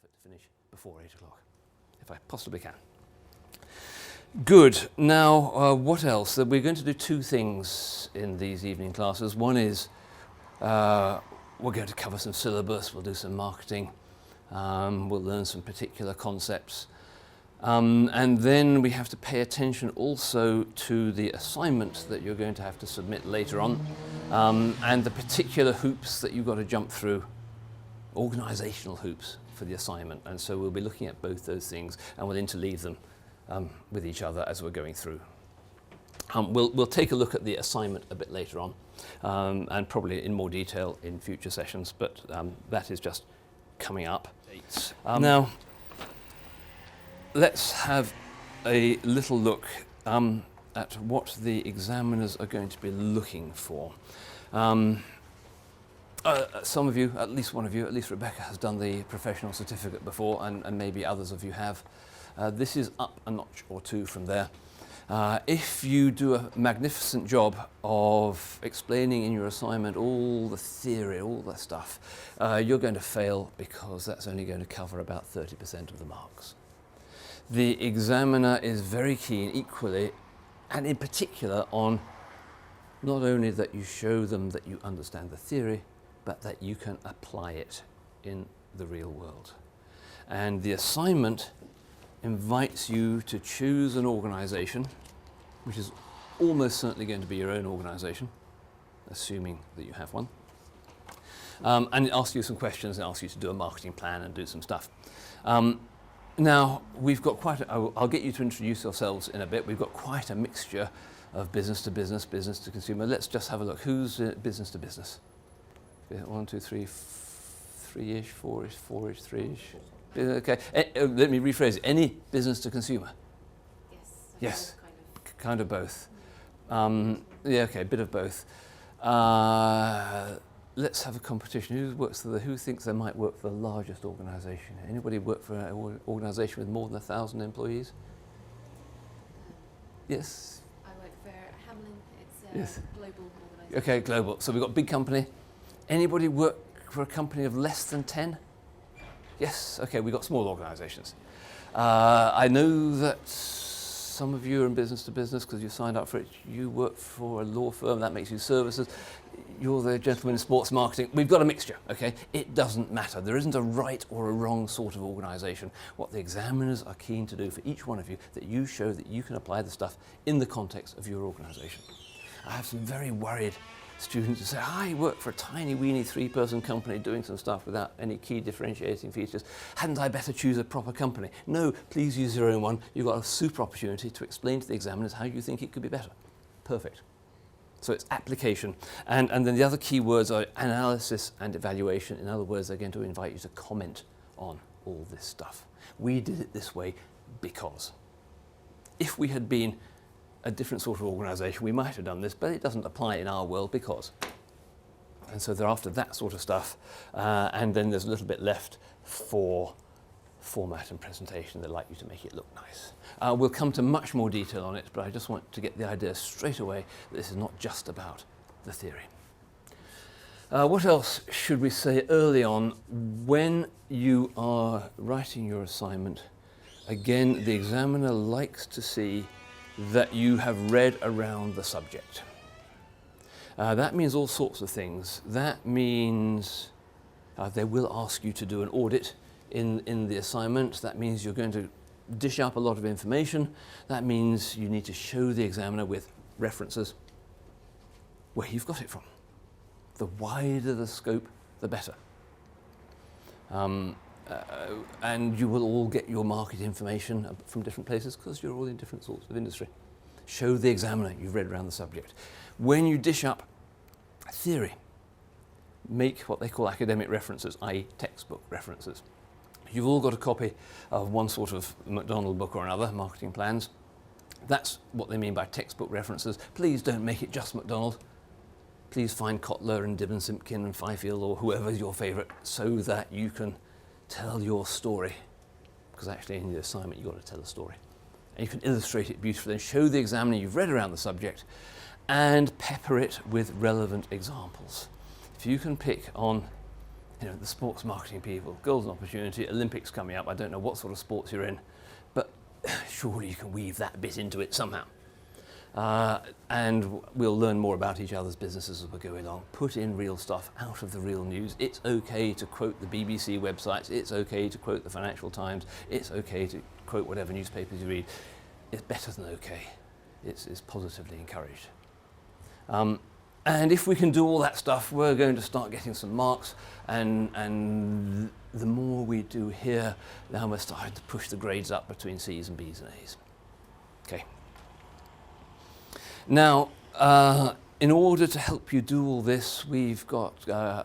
effort to finish before 8 o'clock, if I possibly can. Good. Now, what else? We're going to do two things in these evening classes. One is we're going to cover some syllabus, we'll do some marketing, we'll learn some particular concepts. And then we have to pay attention also to the assignment that you're going to have to submit later on, and the particular hoops that you've got to jump through, organisational hoops for the assignment. And so we'll be looking at both those things, and we'll interleave them with each other as we're going through. We'll take a look at the assignment a bit later on, and probably in more detail in future sessions, but that is just coming up. Now, let's have a little look at what the examiners are going to be looking for. Some of you, at least one of you, at least Rebecca, has done the professional certificate before, and maybe others of you have. This is up a notch or two from there. If you do a magnificent job of explaining in your assignment all the theory, all the stuff, you're going to fail because that's only going to cover about 30% of the marks. The examiner is very keen equally, and in particular, on not only that you show them that you understand the theory, but that you can apply it in the real world. And the assignment invites you to choose an organisation, which is almost certainly going to be your own organisation, assuming that you have one. And it asks you some questions, and asks you to do a marketing plan and do some stuff. Now, we've got I'll get you to introduce yourselves in a bit. We've got quite a mixture of business to business, business to consumer. Let's just have a look. Who's business to business? 1, 2, 3, 3-ish, 4-ish, 4-ish, 3-ish. Okay, let me rephrase it. Any business to consumer? Yes. Yes, kind of both. Yeah, okay, a bit of both. Let's have a competition. Who thinks they might work for the largest organisation? Anybody work for an organisation with more than 1,000 employees? Yes? I work for Hamlin. It's a Yes. global organisation. Okay, global. So we've got big company. Anybody work for a company of less than 10? Yes, okay, we've got small organisations. I know that some of you are in business to business because you signed up for it. You work for a law firm, that makes you services. You're the gentleman in sports marketing. We've got a mixture, okay? It doesn't matter. There isn't a right or a wrong sort of organisation. What the examiners are keen to do for each one of you, that you show that you can apply the stuff in the context of your organisation. I have some very worried students who say, I work for a tiny weeny 3-person company doing some stuff without any key differentiating features. Hadn't I better choose a proper company? No, please use your own one. You've got a super opportunity to explain to the examiners how you think it could be better. Perfect. So it's application. And then the other key words are analysis and evaluation. In other words, they're going to invite you to comment on all this stuff. We did it this way because. If we had been a different sort of organisation, we might have done this, but it doesn't apply in our world because. And so they're after that sort of stuff, and then there's a little bit left for format and presentation. They'd like you to make it look nice. We'll come to much more detail on it, but I just want to get the idea straight away that this is not just about the theory. What else should we say early on? When you are writing your assignment, again, the examiner likes to see that you have read around the subject. That means all sorts of things. That means they will ask you to do an audit in the assignment. That means you're going to dish up a lot of information. That means you need to show the examiner with references where you've got it from. The wider the scope, the better. And you will all get your market information from different places because you're all in different sorts of industry. Show the examiner you've read around the subject. When you dish up theory, make what they call academic references, i.e. textbook references. You've all got a copy of one sort of McDonald book or another, marketing plans. That's what they mean by textbook references. Please don't make it just McDonald. Please find Kotler and Dibben Simpkin and Fifield or whoever is your favourite so that you can tell your story, because actually in the assignment you've got to tell a story. And you can illustrate it beautifully and show the examiner you've read around the subject and pepper it with relevant examples. If you can pick on You know, the sports marketing people, Golden Opportunity, Olympics coming up. I don't know what sort of sports you're in, but surely you can weave that bit into it somehow. And we'll learn more about each other's businesses as we go along. Put in real stuff out of the real news. It's okay to quote the BBC websites. It's okay to quote the Financial Times. It's okay to quote whatever newspapers you read. It's better than okay. It's positively encouraged. And if we can do all that stuff, we're going to start getting some marks. And the more we do here, now we're starting to push the grades up between C's and B's and A's. Okay. Now, in order to help you do all this, we've got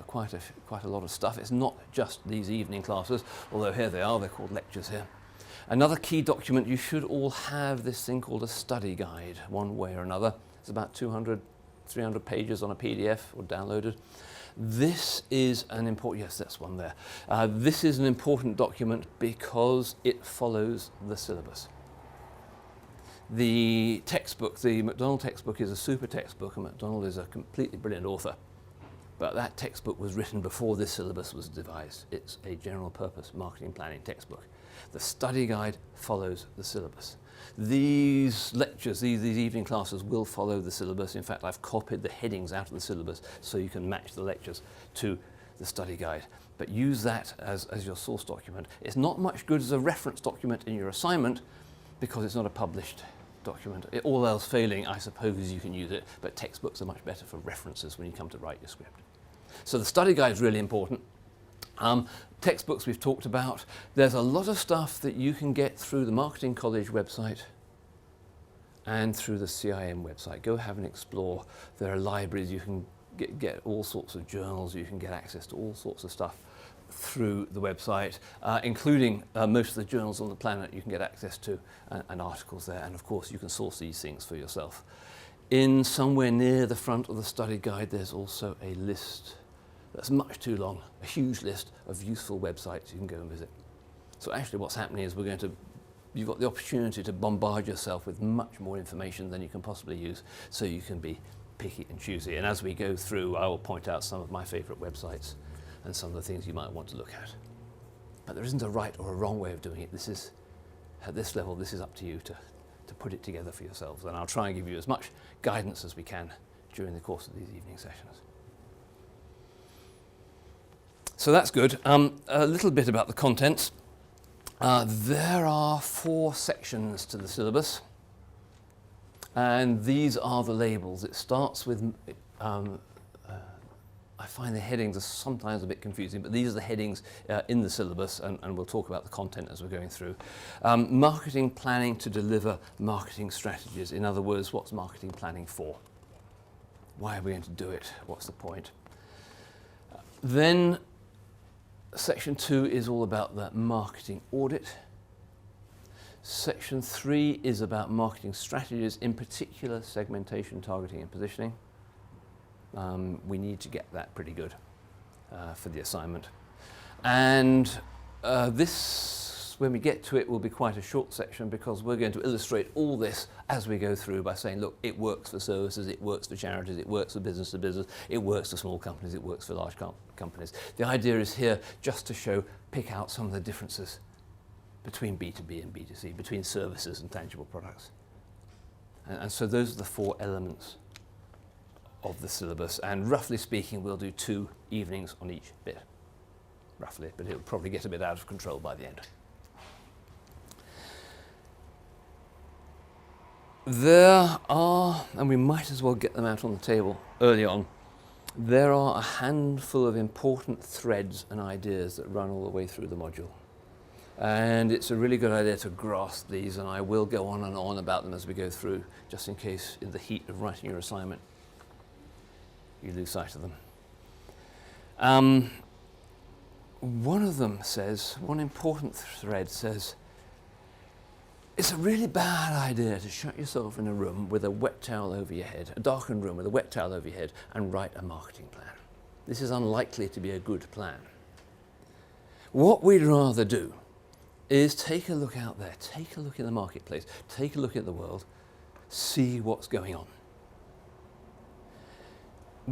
quite a lot of stuff. It's not just these evening classes, although here they are, they're called lectures here. Another key document, you should all have this thing called a study guide, one way or another. It's about 200, 300 pages on a PDF or downloaded. This is an important, yes, that's one there. This is an important document because it follows the syllabus. The textbook, the MacDonald textbook, is a super textbook, and MacDonald is a completely brilliant author. But that textbook was written before this syllabus was devised. It's a general purpose marketing planning textbook. The study guide follows the syllabus. These lectures, these evening classes will follow the syllabus. In fact, I've copied the headings out of the syllabus so you can match the lectures to the study guide. But use that as your source document. It's not much good as a reference document in your assignment because it's not a published document. All else failing, I suppose you can use it, but textbooks are much better for references when you come to write your script. So the study guide is really important. Textbooks we've talked about. There's a lot of stuff that you can get through the Marketing College website and through the CIM website. Go have an explore. There are libraries. You can get all sorts of journals. You can get access to all sorts of stuff through the website, including most of the journals on the planet you can get access to, and articles there. And of course, you can source these things for yourself. In somewhere near the front of the study guide, there's also a list that's much too long, a huge list of useful websites you can go and visit. So actually what's happening is you've got the opportunity to bombard yourself with much more information than you can possibly use, so you can be picky and choosy. And as we go through, I will point out some of my favorite websites and some of the things you might want to look at. But there isn't a right or a wrong way of doing it. This is, at this level, this is up to you to put it together for yourselves. And I'll try and give you as much guidance as we can during the course of these evening sessions. So that's good. A little bit about the contents. There are 4 sections to the syllabus, and these are the labels. It starts with, I find the headings are sometimes a bit confusing, but these are the headings in the syllabus, and we'll talk about the content as we're going through. Marketing planning to deliver marketing strategies. In other words, what's marketing planning for? Why are we going to do it? What's the point? Then Section 2 is all about the marketing audit. Section 3 is about marketing strategies, in particular segmentation, targeting and positioning. We need to get that pretty good for the assignment. And this, when we get to it, will be quite a short section because we're going to illustrate all this as we go through by saying, look, it works for services, it works for charities, it works for business to business, it works for small companies, it works for large companies. The idea is here just to pick out some of the differences between B2B and B2C, between services and tangible products. And so those are the 4 elements of the syllabus, and roughly speaking, we'll do 2 evenings on each bit, roughly, but it'll probably get a bit out of control by the end. There are, and we might as well get them out on the table early on, there are a handful of important threads and ideas that run all the way through the module. And it's a really good idea to grasp these, and I will go on and on about them as we go through, just in case in the heat of writing your assignment you lose sight of them. One of them says, one important thread says, it's a really bad idea to shut yourself in a room with a wet towel over your head, a darkened room with a wet towel over your head, and write a marketing plan. This is unlikely to be a good plan. What we'd rather do is take a look out there, take a look in the marketplace, take a look at the world, see what's going on.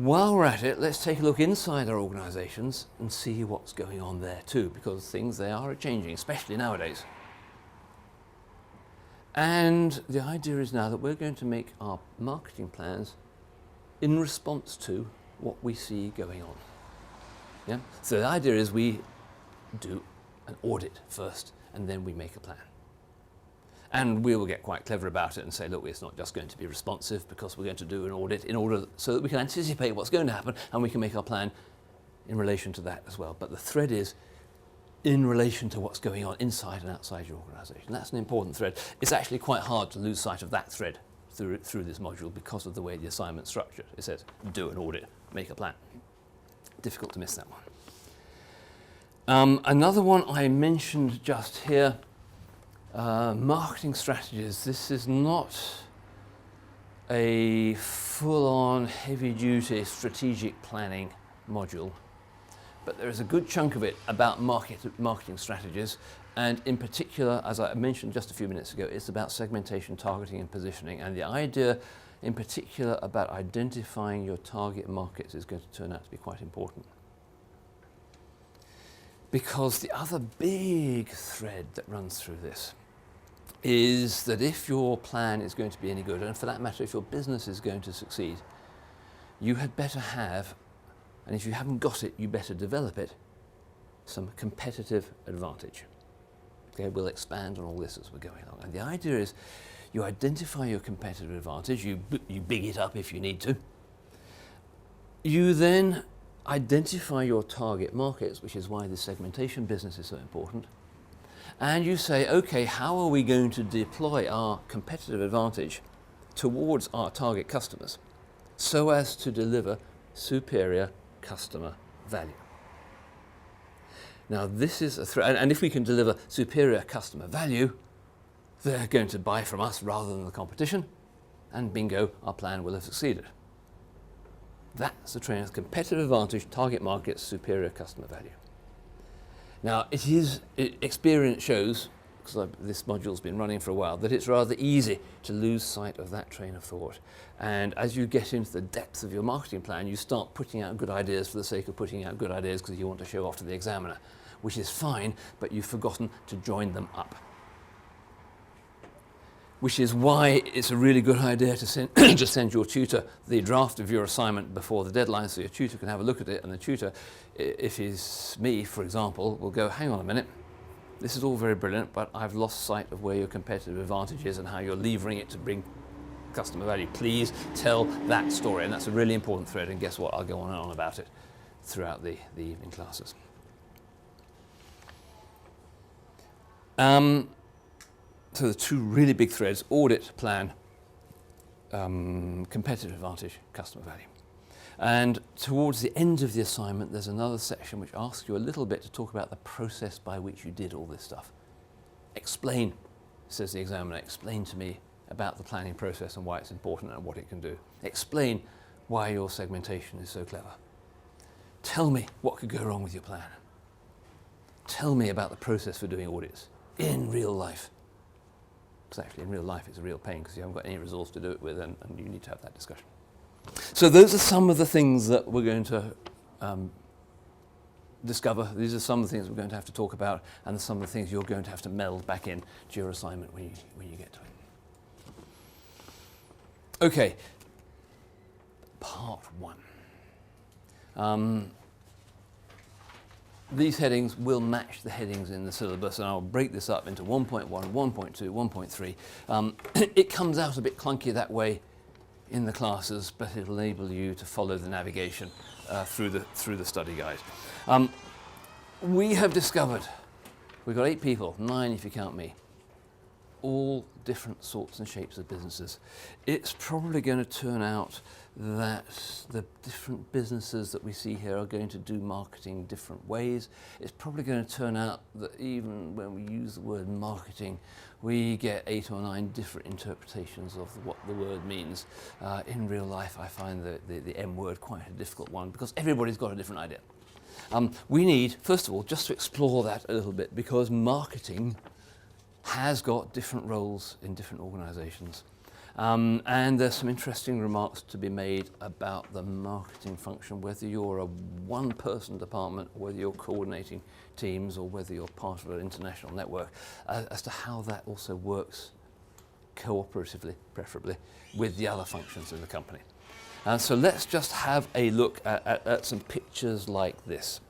while we're at it, let's take a look inside our organizations and see what's going on there too, because things, they are changing, especially nowadays. And the idea is now that we're going to make our marketing plans in response to what we see going on. Yeah? So the idea is we do an audit first, and then we make a plan. And we will get quite clever about it and say, look, it's not just going to be responsive, because we're going to do an audit in order so that we can anticipate what's going to happen, and we can make our plan in relation to that as well. But the thread is in relation to what's going on inside and outside your organisation. That's an important thread. It's actually quite hard to lose sight of that thread through this module because of the way the assignment's structured. It says, do an audit, make a plan. Difficult to miss that one. Another one I mentioned just here, marketing strategies. This is not a full-on, heavy-duty strategic planning module, but there is a good chunk of it about marketing strategies, and in particular, as I mentioned just a few minutes ago, it's about segmentation, targeting, and positioning, and the idea in particular about identifying your target markets is going to turn out to be quite important. Because the other big thread that runs through this is that if your plan is going to be any good, and for that matter, if your business is going to succeed, you had better have, and if you haven't got it, you better develop it, some competitive advantage. Okay, we'll expand on all this as we're going along. And the idea is you identify your competitive advantage, you big it up if you need to. You then identify your target markets, which is why the segmentation business is so important. And you say, okay, how are we going to deploy our competitive advantage towards our target customers so as to deliver superior customer value? Now this is a threat, and if we can deliver superior customer value, they're going to buy from us rather than the competition, and bingo, our plan will have succeeded. That's the trainer's competitive advantage, target markets, superior customer value. Now, experience shows, because this module's been running for a while, that it's rather easy to lose sight of that train of thought. And as you get into the depths of your marketing plan, you start putting out good ideas for the sake of putting out good ideas because you want to show off to the examiner, which is fine, but you've forgotten to join them up. Which is why it's a really good idea to send your tutor the draft of your assignment before the deadline so your tutor can have a look at it, and the tutor, if he's me, for example, will go, hang on a minute, this is all very brilliant, but I've lost sight of where your competitive advantage is and how you're levering it to bring customer value. Please tell that story, and that's a really important thread, and guess what, I'll go on and on about it throughout the evening classes. So the two really big threads: audit, plan, competitive advantage, customer value. And towards the end of the assignment, there's another section which asks you a little bit to talk about the process by which you did all this stuff. Explain, says the examiner, explain to me about the planning process and why it's important and what it can do. Explain why your segmentation is so clever. Tell me what could go wrong with your plan. Tell me about the process for doing audits in real life. Because actually in real life it's a real pain because you haven't got any resource to do it with, and you need to have that discussion. So those are some of the things that we're going to discover. These are some of the things we're going to have to talk about, and some of the things you're going to have to meld back in to your assignment when you get to it. Okay, part one. These headings will match the headings in the syllabus, and I'll break this up into 1.1, 1.2, 1.3. It comes out a bit clunky that way in the classes, but it'll enable you to follow the navigation through the study guide. We have discovered, we've got 8 people, 9 if you count me, all different sorts and shapes of businesses. It's probably going to turn out that the different businesses that we see here are going to do marketing different ways. It's probably going to turn out that even when we use the word marketing, we get 8 or 9 different interpretations of what the word means. In real life, I find the M word quite a difficult one because everybody's got a different idea. We need, first of all, just to explore that a little bit, because marketing has got different roles in different organizations. And there's some interesting remarks to be made about the marketing function, whether you're a one-person department, or whether you're coordinating teams, or whether you're part of an international network, as to how that also works cooperatively, preferably, with the other functions in the company. And so let's just have a look at some pictures like this.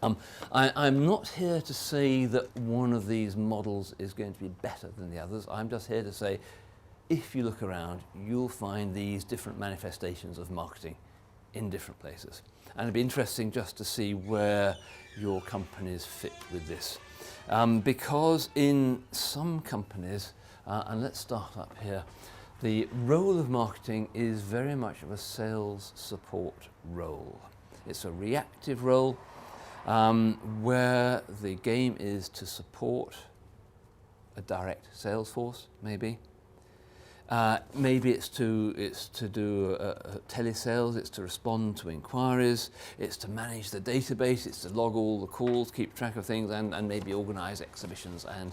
I'm not here to say that one of these models is going to be better than the others. I'm just here to say, if you look around, you'll find these different manifestations of marketing in different places. And it'd be interesting just to see where your companies fit with this. Because in some companies, and let's start up here, the role of marketing is very much of a sales support role. It's a reactive role where the game is to support a direct sales force, maybe. Maybe it's to do telesales, it's to respond to inquiries, it's to manage the database, it's to log all the calls, keep track of things, and maybe organize exhibitions, and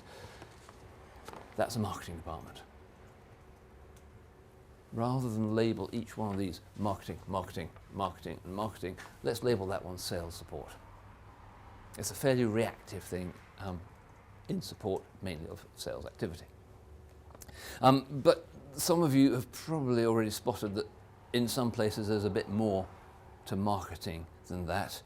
that's a marketing department. Rather than label each one of these marketing, marketing, marketing, and marketing, let's label that one sales support. It's a fairly reactive thing in support mainly of sales activity. But some of you have probably already spotted that in some places there's a bit more to marketing than that.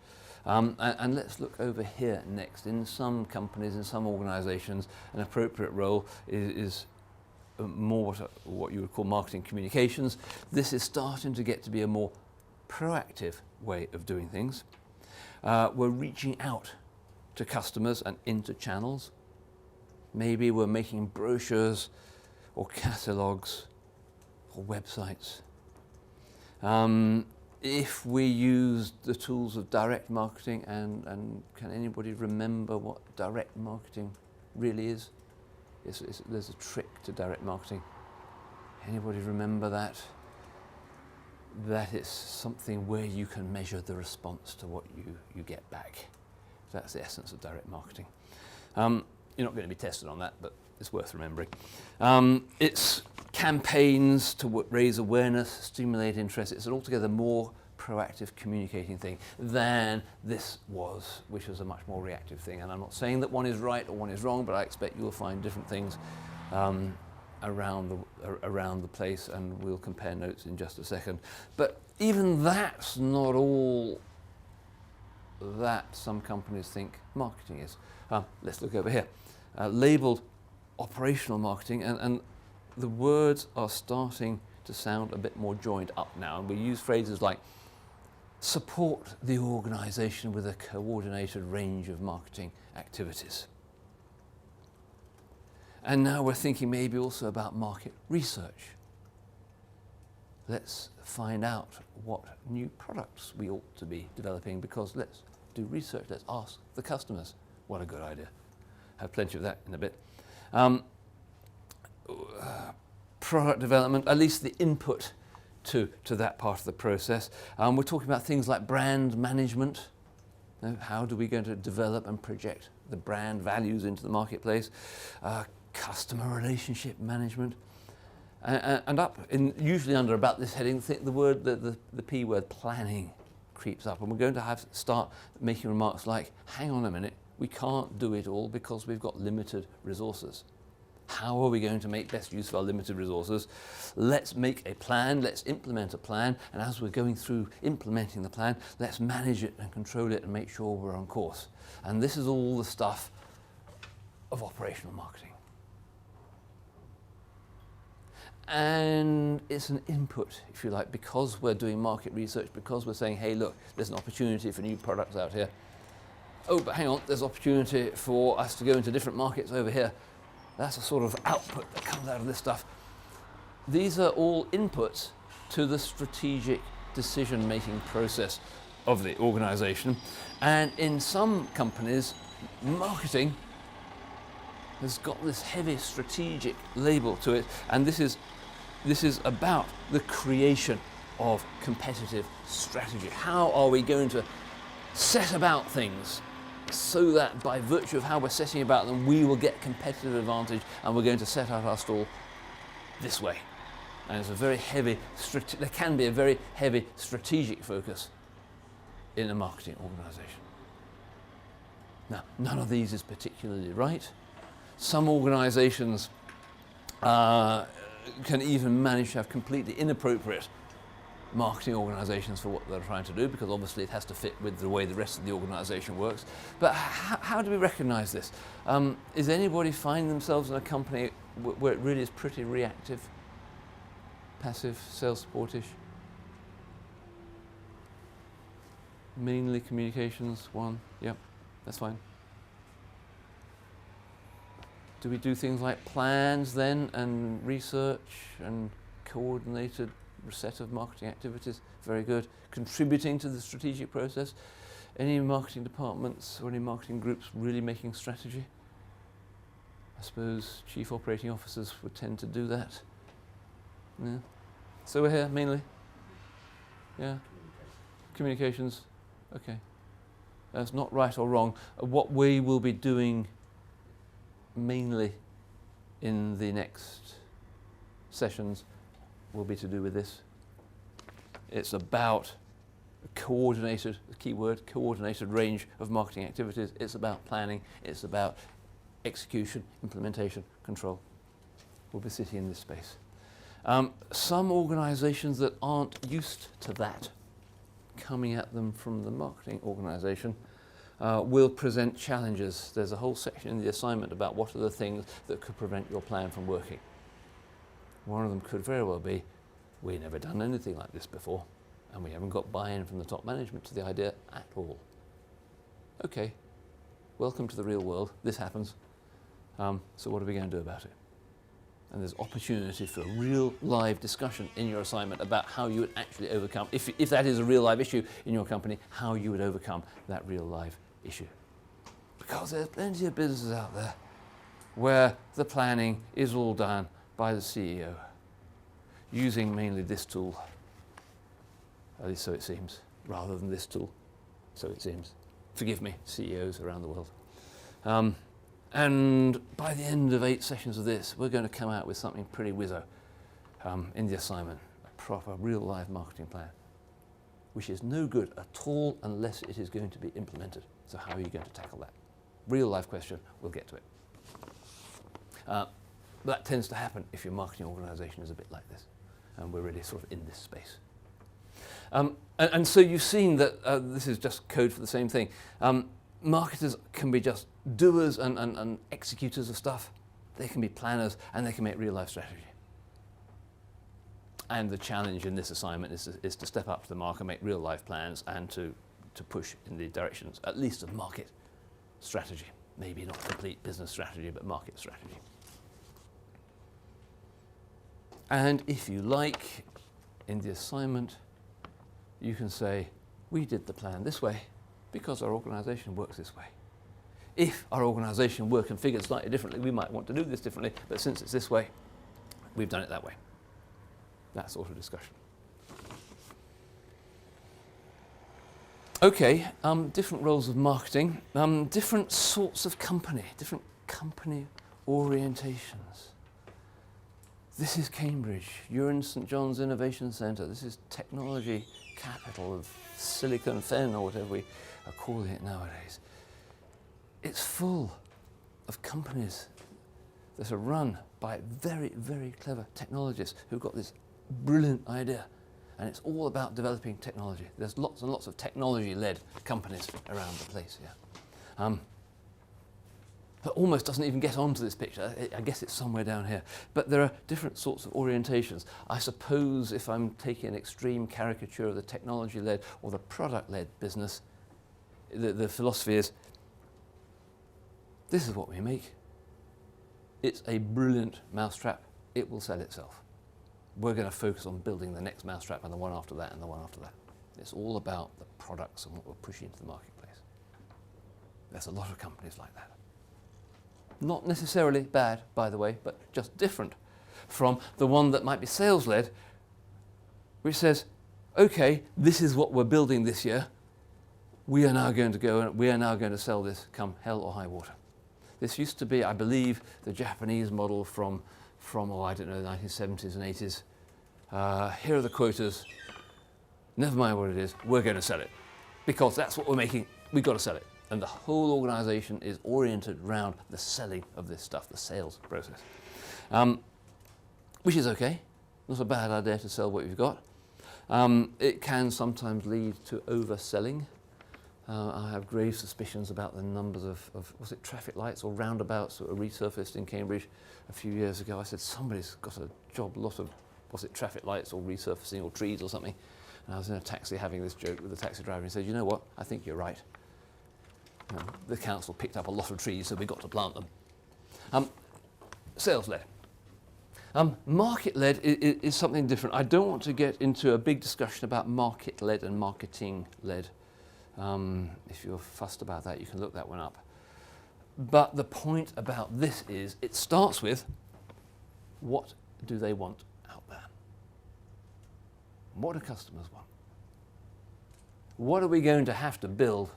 And let's look over here next. In some companies, in some organizations, an appropriate role is more what you would call marketing communications. This is starting to get to be a more proactive way of doing things. We're reaching out to customers and into channels. Maybe we're making brochures or catalogues or websites. If we use the tools of direct marketing, and can anybody remember what direct marketing really is? There's a trick to direct marketing. Anybody remember that? That it's something where you can measure the response to what you get back. That's the essence of direct marketing. You're not going to be tested on that, but it's worth remembering. It's campaigns to raise awareness, stimulate interest. It's an altogether more proactive communicating thing than this was, which was a much more reactive thing. And I'm not saying that one is right or one is wrong, but I expect you'll find different things around the place, and we'll compare notes in just a second. But even that's not all that some companies think marketing is. Let's look over here. Labeled operational marketing, and the words are starting to sound a bit more joined up now, and we use phrases like support the organization with a coordinated range of marketing activities. And now we're thinking maybe also about market research. Let's find out what new products we ought to be developing, because let's do research, let's ask the customers. What a good idea. Have plenty of that in a bit. Product development, at least the input to that part of the process. We're talking about things like brand management. How do we going to develop and project the brand values into the marketplace? Customer relationship management. And up, usually under about this heading, the P word, planning, creeps up. And we're going to start making remarks like, hang on a minute, we can't do it all because we've got limited resources. How are we going to make best use of our limited resources? Let's make a plan, let's implement a plan, and as we're going through implementing the plan, let's manage it and control it and make sure we're on course. And this is all the stuff of operational marketing. And it's an input, if you like, because we're doing market research, because we're saying, hey, look, there's an opportunity for new products out here. Oh, but hang on, there's opportunity for us to go into different markets over here. That's a sort of output that comes out of this stuff. These are all inputs to the strategic decision-making process of the organization. And in some companies, marketing has got this heavy strategic label to it, and this is about the creation of competitive strategy. How are we going to set about things so that by virtue of how we're setting about them, we will get competitive advantage, and we're going to set out our stall this way. And it's a very heavy, there can be a very heavy strategic focus in a marketing organisation. Now, none of these is particularly right. Some organisations can even manage to have completely inappropriate marketing organisations for what they're trying to do, because obviously it has to fit with the way the rest of the organisation works. But how do we recognise this? Is anybody finding themselves in a company where it really is pretty reactive, passive, sales supportish? Mainly communications, one, yep, that's fine. Do we do things like plans then, and research and coordinated set of marketing activities? Very good. Contributing to the strategic process. Any marketing departments or any marketing groups really making strategy? I suppose chief operating officers would tend to do that. Yeah. So we're here mainly? Yeah. Communications. Okay. That's not right or wrong. What we will be doing mainly in the next sessions will be to do with this. It's about a coordinated, the key word, coordinated range of marketing activities. It's about planning. It's about execution, implementation, control. We'll be sitting in this space. Some organisations that aren't used to that, coming at them from the marketing organisation, will present challenges. There's a whole section in the assignment about what are the things that could prevent your plan from working. One of them could very well be, we've never done anything like this before, and we haven't got buy-in from the top management to the idea at all. Okay, welcome to the real world. This happens. So what are we going to do about it? And there's opportunity for real live discussion in your assignment about how you would actually overcome, if that is a real live issue in your company, how you would overcome that real live issue. Because there's plenty of businesses out there where the planning is all done by the CEO, using mainly this tool, at least so it seems, rather than this tool, so it seems. Forgive me, CEOs around the world. And by the end of 8 sessions of this, we're going to come out with something pretty whizzo in the assignment, a proper real live marketing plan, which is no good at all unless it is going to be implemented. So how are you going to tackle that? Real life question, we'll get to it. That tends to happen if your marketing organisation is a bit like this, and we're really sort of in this space. And so you've seen that this is just code for the same thing. Marketers can be just doers and executors of stuff. They can be planners, and they can make real life strategy. And the challenge in this assignment is to step up to the mark and make real life plans, and to push in the directions, at least of market strategy. Maybe not complete business strategy, but market strategy. And if you like, in the assignment, you can say, we did the plan this way because our organisation works this way. If our organisation were configured slightly differently, we might want to do this differently, but since it's this way, we've done it that way. That sort of discussion. Okay, different roles of marketing, different sorts of company, different company orientations. This is Cambridge. You're in St John's Innovation Centre. This is technology capital of Silicon Fen, or whatever we are calling it nowadays. It's full of companies that are run by very, very clever technologists who've got this brilliant idea. And it's all about developing technology. There's lots and lots of technology-led companies around the place here. That almost doesn't even get onto this picture. I guess it's somewhere down here. But there are different sorts of orientations. I suppose if I'm taking an extreme caricature of the technology-led or the product-led business, the philosophy is, this is what we make. It's a brilliant mousetrap. It will sell itself. We're going to focus on building the next mousetrap and the one after that and the one after that. It's all about the products and what we're pushing into the marketplace. There's a lot of companies like that. Not necessarily bad, by the way, but just different from the one that might be sales-led, which says, okay, this is what we're building this year. We are now going to go and we are now going to sell this come hell or high water. This used to be, I believe, the Japanese model from I don't know, the 1970s and 80s. Here are the quotas. Never mind what it is, we're going to sell it. Because that's what we're making, we've got to sell it. And the whole organisation is oriented around the selling of this stuff, the sales process. Which is okay, not a bad idea to sell what you've got. It can sometimes lead to overselling. I have grave suspicions about the numbers of was it traffic lights or roundabouts that were resurfaced in Cambridge a few years ago. I said, somebody's got a job, lot of, was it traffic lights or resurfacing or trees or something? And I was in a taxi having this joke with the taxi driver and he said, you know what, I think you're right. The council picked up a lot of trees, so we got to plant them. Sales-led. Market-led is something different. I don't want to get into a big discussion about market-led and marketing-led. If you're fussed about that, you can look that one up. But the point about this is, it starts with, what do they want out there? What do customers want? What are we going to have to build?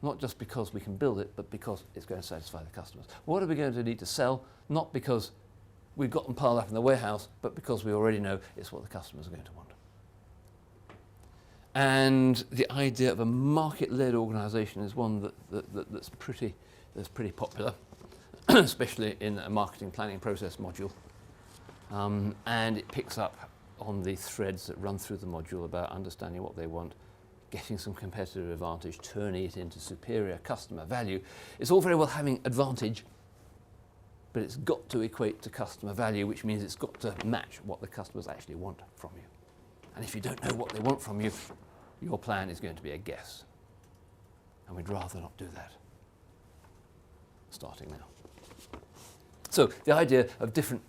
Not just because we can build it, but because it's going to satisfy the customers. What are we going to need to sell? Not because we've got them piled up in the warehouse, but because we already know it's what the customers are going to want. And the idea of a market-led organisation is one that's pretty popular, especially in a marketing planning process module. And it picks up on the threads that run through the module about understanding what they want, getting some competitive advantage, turning it into superior customer value. It's all very well having advantage, but it's got to equate to customer value, which means it's got to match what the customers actually want from you. And if you don't know what they want from you, your plan is going to be a guess. And we'd rather not do that, starting now. So the idea of different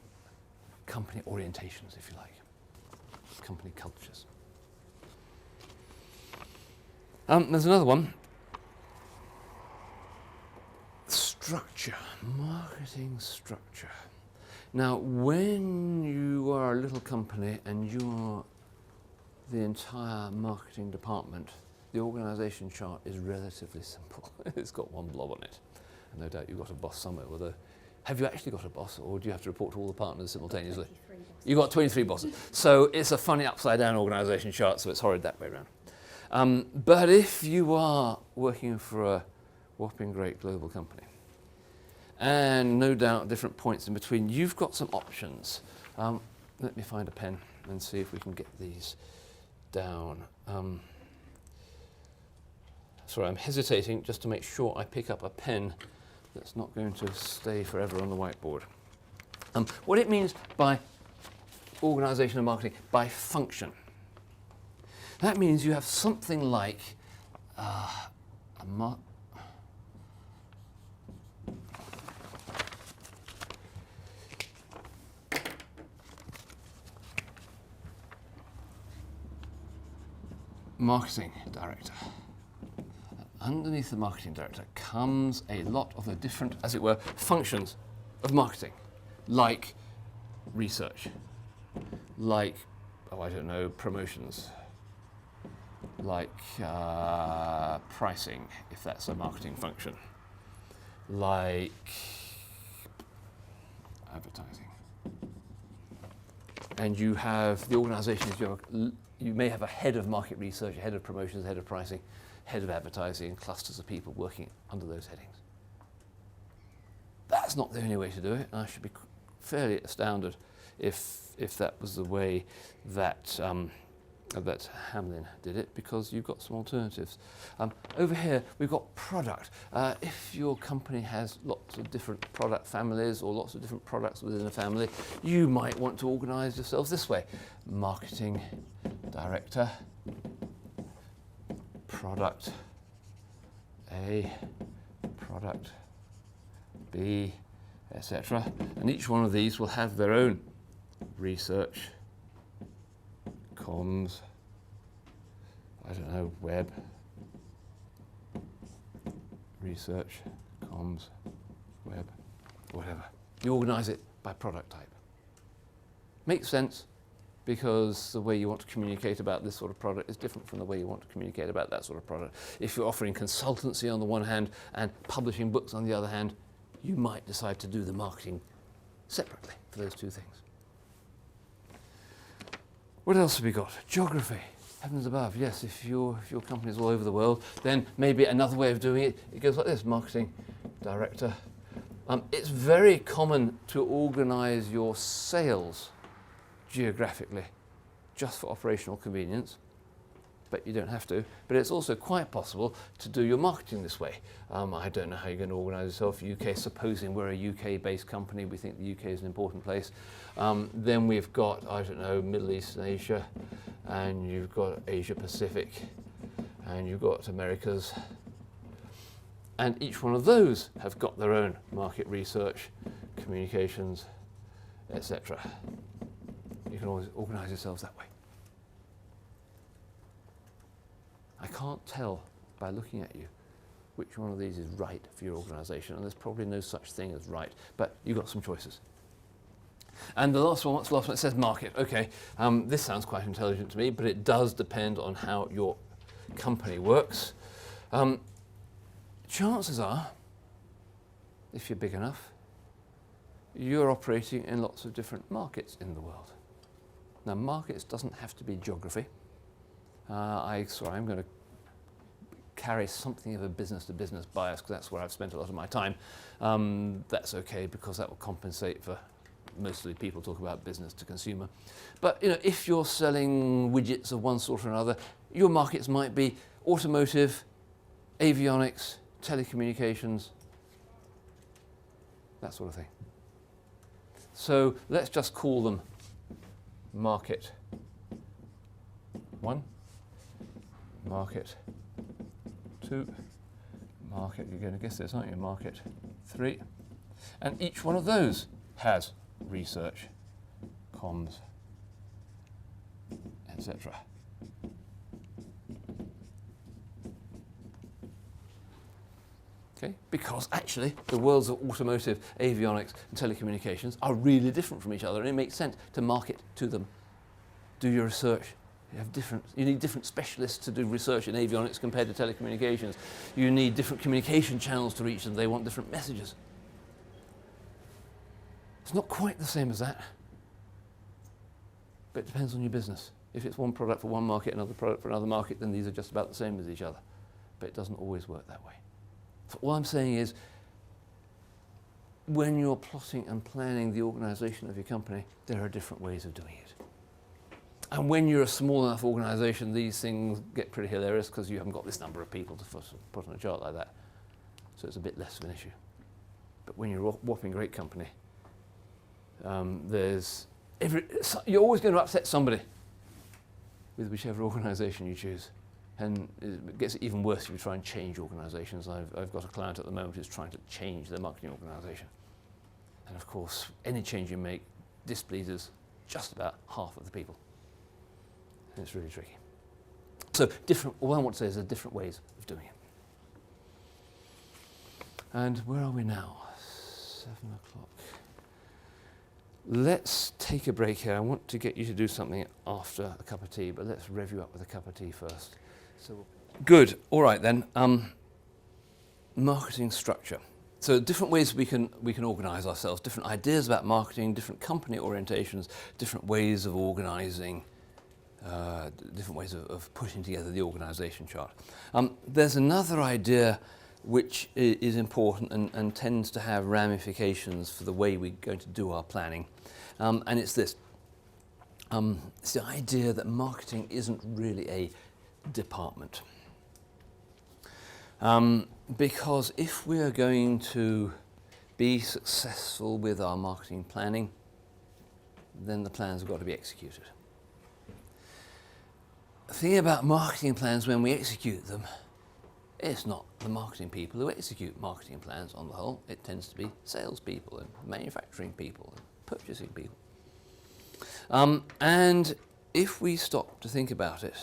company orientations, if you like, company cultures. There's another one. Structure, marketing structure. Now, when you are a little company and you're the entire marketing department, the organisation chart is relatively simple. It's got one blob on it. And no doubt you've got a boss somewhere. Have you actually got a boss, or do you have to report to all the partners simultaneously? You've got 23 bosses. So it's a funny upside-down organisation chart, so it's horrid that way around. But if you are working for a whopping great global company, and no doubt different points in between, you've got some options. Let me find a pen and see if we can get these down. Sorry, I'm hesitating just to make sure I pick up a pen that's not going to stay forever on the whiteboard. What it means by organisation and marketing, by function. That means you have something like marketing director. Underneath the marketing director comes a lot of the different, as it were, functions of marketing, like research, like, oh, I don't know, promotions, like pricing, if that's a marketing function, like advertising. And you have the organizations, you may have a head of market research, a head of promotions, a head of pricing, head of advertising, clusters of people working under those headings. That's not the only way to do it. I should be fairly astounded if that was the way that that Hamlin did it, because you've got some alternatives. Over here, we've got product. If your company has lots of different product families or lots of different products within a family, you might want to organize yourselves this way. Marketing director, product A, product B, etc. And each one of these will have their own research, comms, I don't know, web, research, comms, web, whatever. You organise it by product type. Makes sense, because the way you want to communicate about this sort of product is different from the way you want to communicate about that sort of product. If you're offering consultancy on the one hand and publishing books on the other hand, you might decide to do the marketing separately for those two things. What else have we got? Geography. Heavens above, yes, if your company's all over the world, then maybe another way of doing it, it goes like this: marketing director. It's very common to organise your sales geographically, just for operational convenience, but you don't have to. But it's also quite possible to do your marketing this way. I don't know how you're going to organise yourself. UK, supposing we're a UK-based company, we think the UK is an important place. Then we've got, I don't know, Middle East and Asia, and you've got Asia Pacific, and you've got Americas. And each one of those have got their own market research, communications, etc. You can always organise yourselves that way. I can't tell by looking at you which one of these is right for your organisation, and there's probably no such thing as right, but you've got some choices. And the last one, what's the last one? It says market. Okay, this sounds quite intelligent to me, but it does depend on how your company works. Chances are, if you're big enough, you're operating in lots of different markets in the world. Now, markets doesn't have to be geography. I'm going to carry something of a business-to-business bias because that's where I've spent a lot of my time. That's okay because that will compensate for mostly people talk about business to consumer. But if you're selling widgets of one sort or another, your markets might be automotive, avionics, telecommunications, that sort of thing. So let's just call them market 1, market 2, market, you're going to guess this, aren't you, market 3. And each one of those has research, comms, etc. Okay? Because actually the worlds of automotive, avionics and telecommunications are really different from each other, and it makes sense to market to them. Do your research. You need different specialists to do research in avionics compared to telecommunications. You need different communication channels to reach them. They want different messages. It's not quite the same as that, but it depends on your business. If it's one product for one market, another product for another market, then these are just about the same as each other. But it doesn't always work that way. So all I'm saying is, when you're plotting and planning the organisation of your company, there are different ways of doing it. And when you're a small enough organisation, these things get pretty hilarious because you haven't got this number of people to put on a chart like that. So it's a bit less of an issue. But when you're a whopping great company, you're always going to upset somebody with whichever organisation you choose. And it gets even worse if you try and change organisations. I've got a client at the moment who's trying to change their marketing organisation. And of course, any change you make displeases just about half of the people. And it's really tricky. So all I want to say is there are different ways of doing it. And where are we now? 7 o'clock. Let's take a break here. I want to get you to do something after a cup of tea, but let's rev you up with a cup of tea first. So, good. All right then. Marketing structure. So different ways we can organise ourselves. Different ideas about marketing. Different company orientations. Different ways of organising. Different ways of putting together the organisation chart. There's another idea which is important and tends to have ramifications for the way we're going to do our planning, and it's this. It's the idea that marketing isn't really a department. Because if we are going to be successful with our marketing planning, then the plans have got to be executed. The thing about marketing plans when we execute them, it's not the marketing people who execute marketing plans on the whole. It tends to be salespeople and manufacturing people and purchasing people. And if we stop to think about it,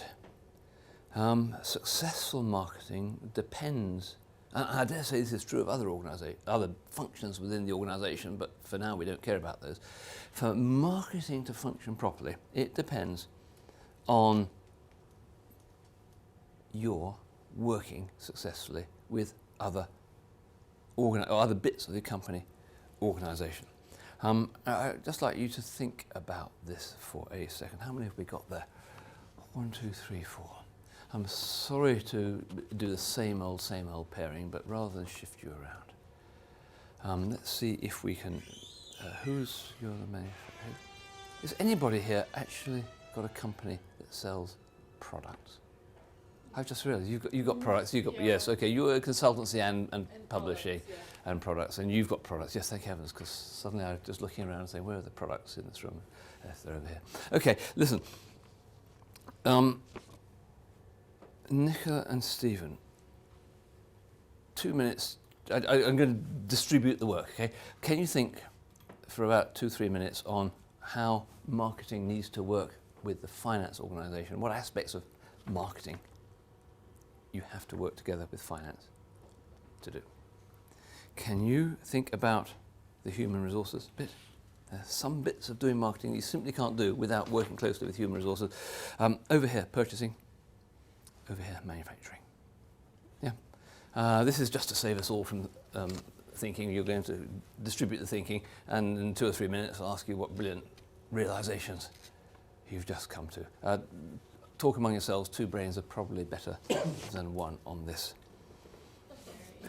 successful marketing depends, and I dare say this is true of other functions within the organisation, but for now we don't care about those. For marketing to function properly, it depends on your working successfully with other bits of the company organisation. I'd just like you to think about this for a second. How many have we got there? 1, 2, 3, 4. I'm sorry to do the same old pairing, but rather than shift you around, let's see if we can. Who's your manufacturer? Is anybody here actually got a company that sells products? I've just realised you've got products. You've got yes, okay. You're a consultancy and publishing products, and products, and you've got products. Yes, thank heavens, because suddenly I was just looking around and saying, where are the products in this room? Yes, they're over here. Okay, listen. Nicola and Stephen, 2 minutes. I'm going to distribute the work, okay? Can you think for about 2-3 minutes on how marketing needs to work with the finance organisation? What aspects of marketing you have to work together with finance to do? Can you think about the human resources bit? There's some bits of doing marketing you simply can't do without working closely with human resources. Over here, purchasing. Over here, manufacturing. Yeah. This is just to save us all from thinking. You're going to distribute the thinking, and in 2 or 3 minutes I'll ask you what brilliant realizations you've just come to. Talk among yourselves. 2 brains are probably better than 1 on this.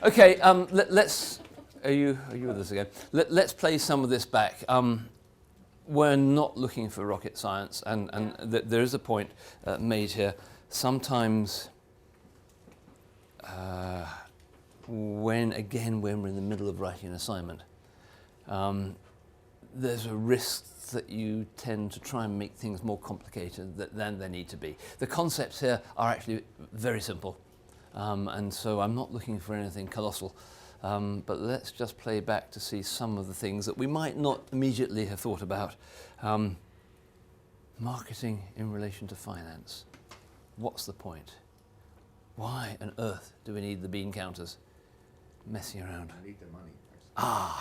Okay, let's... Are you with us again? Let's play some of this back. We're not looking for rocket science, and there is a point made here. Sometimes when we're in the middle of writing an assignment, there's a risk that you tend to try and make things more complicated than they need to be. The concepts here are actually very simple, and so I'm not looking for anything colossal, but let's just play back to see some of the things that we might not immediately have thought about. Marketing in relation to finance. What's the point? Why on earth do we need the bean counters messing around? I need the money.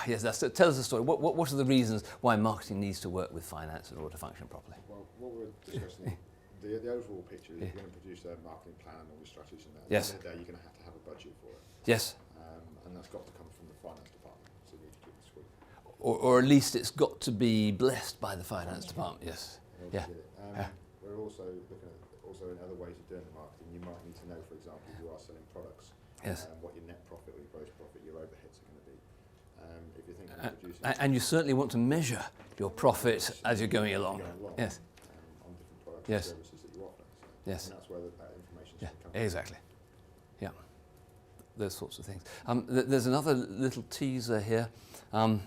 Yes, tell us the story. What are the reasons why marketing needs to work with finance in order to function properly? Well, what we're discussing, the overall picture is you're going to produce a marketing plan and all the strategies and that. Yes. At the end of the day, you're going to have a budget for it. Yes. And that's got to come from the finance department, so you need to keep it sweet. Or at least it's got to be blessed by the finance department, yes. Yeah. Yeah. We're also looking at in other ways of doing the marketing. You might need to know, for example, if you are selling products, Yes. what your net profit or your gross profit, your overheads are going to be. If you're thinking of producing... And you certainly want to measure your profit as you're going along. Yes. On different products Yes. and services that you offer. So, Yes. And that's where that information Yeah, should come from. exactly. Yeah, those sorts of things. There's another little teaser here. I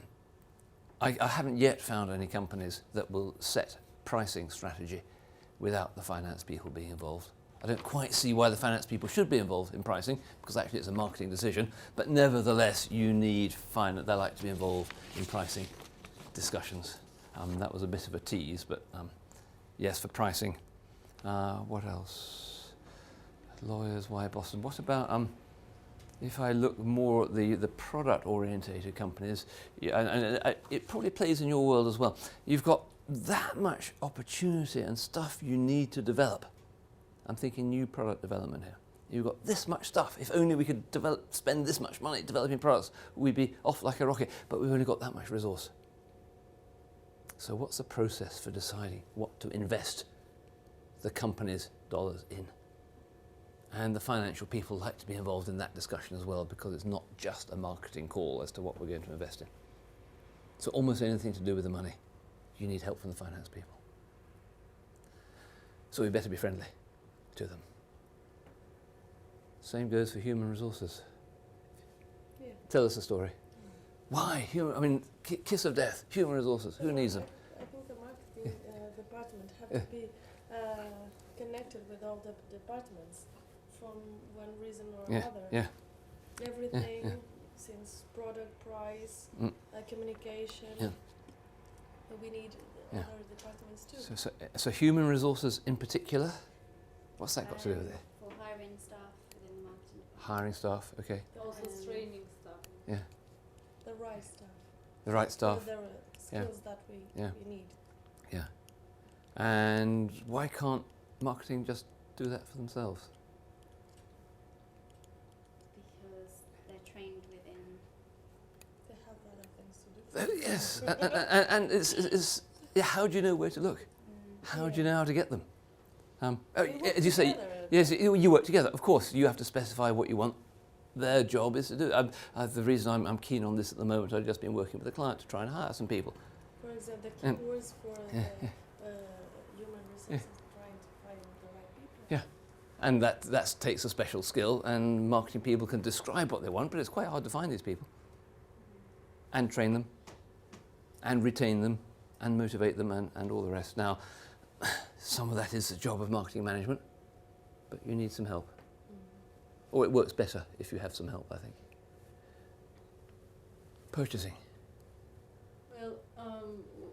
haven't yet found any companies that will set pricing strategy without the finance people being involved. I don't quite see why the finance people should be involved in pricing, because actually it's a marketing decision, but nevertheless you need finance. They like to be involved in pricing discussions. That was a bit of a tease, but yes, for pricing. What else? Lawyers, why Boston? What about if I look more at the product-orientated companies, and it probably plays in your world as well. You've got that much opportunity and stuff you need to develop. I'm thinking new product development here. You've got this much stuff. If only we could spend this much money developing products, we'd be off like a rocket, but we've only got that much resource. So what's the process for deciding what to invest the company's dollars in? And the financial people like to be involved in that discussion as well, because it's not just a marketing call as to what we're going to invest in. So almost anything to do with the money, you need help from the finance people. So we better be friendly to them. Same goes for human resources. Yeah. Tell us the story. Why? Kiss of death, human resources, who needs them? I think the marketing department have to be connected with all the departments from one reason or another. Yeah. Everything, since product, price, communication. Yeah. We need other departments too. So human resources in particular, what's that got to do with it? For hiring staff within the marketing department. Hiring staff, okay. Also training stuff. Yeah. The right stuff. The right staff. The skills that we need. Yeah. And why can't marketing just do that for themselves? Because they're trained within have other things to do. Yes, and it's yeah, how do you know where to look? How do you know how to get them? As you say, yes, you work together. Of course, you have to specify what you want. Their job is to do. The reason I'm keen on this at the moment, I've just been working with a client to try and hire some people. For example, the keywords for human resources, trying to find the right people. Yeah, and that takes a special skill, and marketing people can describe what they want, but it's quite hard to find these people, and train them, and retain them, and motivate them, and all the rest. Now, some of that is the job of marketing management, but you need some help. Or it works better if you have some help, I think. Purchasing. Well,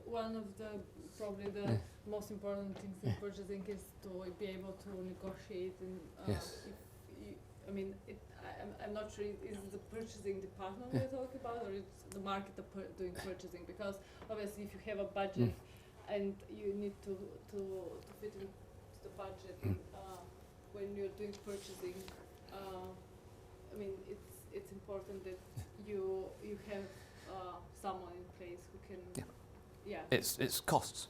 one of the probably the most important things in purchasing is to be able to negotiate. And Yes. if you, I mean, I'm not sure. Is it the purchasing department we're talking about, or it's the market doing purchasing? Because obviously, if you have a budget and you need to fit into the budget, when you're doing purchasing. I mean, it's important that you have someone in place who can. Yeah. It's costs.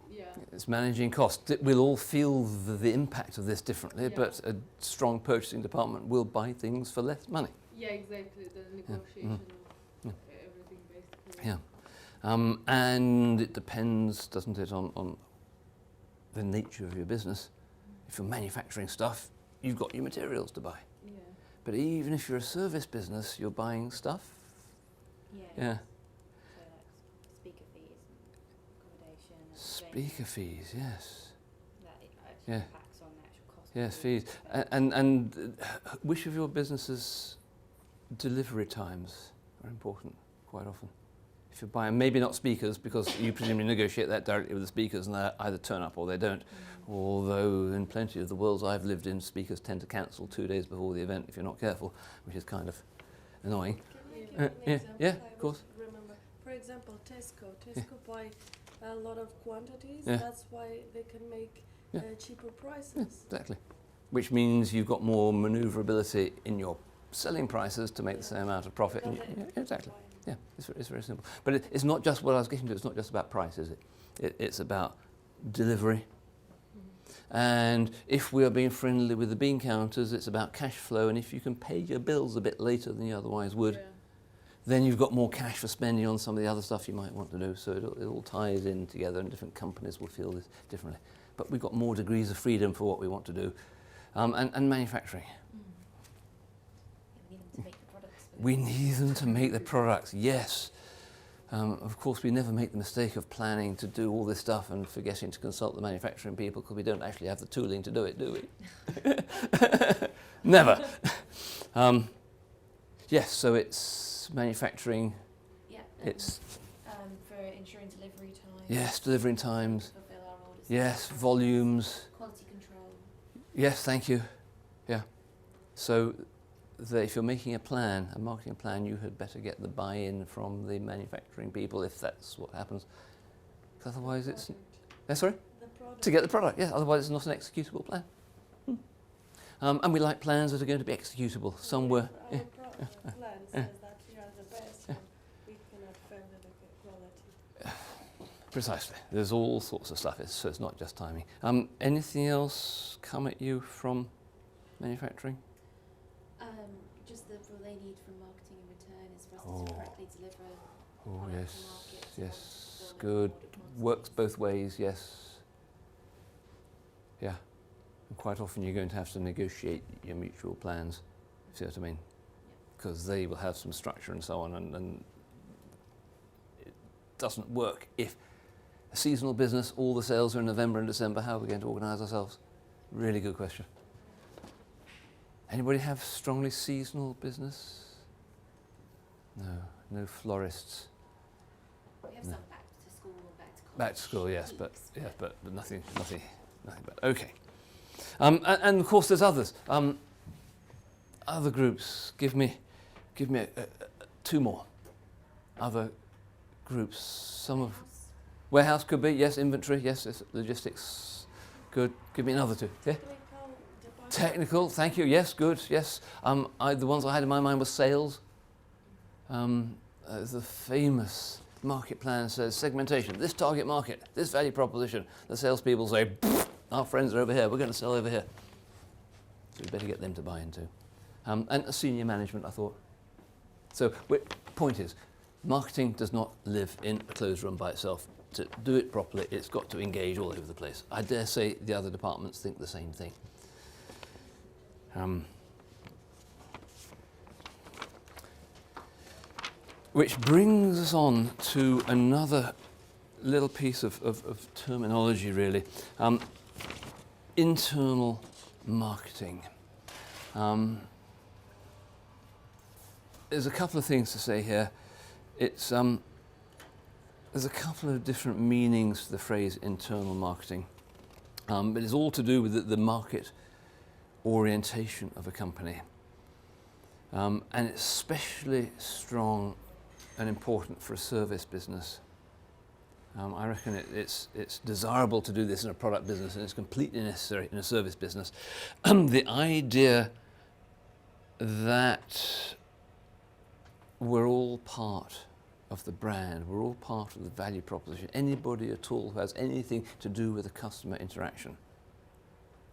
Yeah. It's managing costs. We'll all feel the impact of this differently, but a strong purchasing department will buy things for less money. Yeah, exactly. The negotiation of everything, basically. Yeah. And it depends, doesn't it, on the nature of your business. If you're manufacturing stuff, you've got your materials to buy. Yeah. But even if you're a service business, you're buying stuff. Yeah. So like speaker fees and accommodation and Speaker fees, yes. that it actually Yeah. impacts on the actual cost. Yes, of fees. And which of your businesses' delivery times are important quite often? If you're buying, maybe not speakers, because you presumably negotiate that directly with the speakers and they either turn up or they don't. Although in plenty of the worlds I've lived in, speakers tend to cancel 2 days before the event if you're not careful, which is kind of annoying. Can I give Yeah, an example? yeah, I of course. would remember. For example, Tesco buy a lot of quantities. Yeah. That's why they can make Yeah. cheaper prices. Yeah, exactly. Which means you've got more manoeuvrability in your selling prices to make the same amount of profit. And Because yeah, exactly. Yeah, it's very simple. But it's not just what I was getting to. It's not just about price, is it? It's about delivery. And if we are being friendly with the bean counters, it's about cash flow. And if you can pay your bills a bit later than you otherwise would, then you've got more cash for spending on some of the other stuff you might want to do. So it all ties in together, and different companies will feel this differently. But we've got more degrees of freedom for what we want to do. And manufacturing. We need them to make the products. We need them to make the products, yes. Of course, we never make the mistake of planning to do all this stuff and forgetting to consult the manufacturing people, because we don't actually have the tooling to do it, do we? Never. Yes, so it's manufacturing. Yeah. It's for ensuring delivery times. yes, delivering times. Fulfill our orders. Yes, volumes. Quality control. Yes, thank you. Yeah. So if you're making a marketing plan, you had better get the buy-in from the manufacturing people if that's what happens. 'Cause otherwise it's... Sorry? The product. To get the product, yeah. Otherwise it's not an executable plan. And we like plans that are going to be executable somewhere. Our plan says that we are the best and we cannot further the quality. Precisely. There's all sorts of stuff, so it's not just timing. Anything else come at you from manufacturing? Just what they need from marketing in return is for us Oh. to correctly deliver Oh, product yes, to market. yes. fulfill Good. the order Works quantities. both ways, yes. Yeah. And quite often you're going to have to negotiate your mutual plans, see what I mean? Because they will have some structure and so on, and it doesn't work if a seasonal business, all the sales are in November and December. How are we going to organise ourselves? Really good question. Anybody have strongly seasonal business? No florists. We have No. some back to school and back to college. Back to school, yes, but weeks, but nothing bad. Okay. And of course, there's others. Other groups. Give me two more. Other groups. Some of warehouse could be, yes. Inventory, yes. Logistics, good. Give me another two. Yeah. Technical department. Technical, thank you. Yes, good. Yes. The ones I had in my mind were sales. the famous market plan says segmentation, this target market, this value proposition. The salespeople say, our friends are over here, we're going to sell over here. So we better get them to buy in too. And senior management, I thought. So point is, marketing does not live in a closed room by itself. To do it properly, it's got to engage all over the place. I dare say the other departments think the same thing. Which brings us on to another little piece of terminology, really. Internal marketing. There's a couple of things to say here. There's a couple of different meanings to the phrase internal marketing, but it's all to do with the market orientation of a company. And it's especially strong and important for a service business. I reckon it's desirable to do this in a product business, and it's completely necessary in a service business. The idea that we're all part of the brand, we're all part of the value proposition. Anybody at all who has anything to do with a customer interaction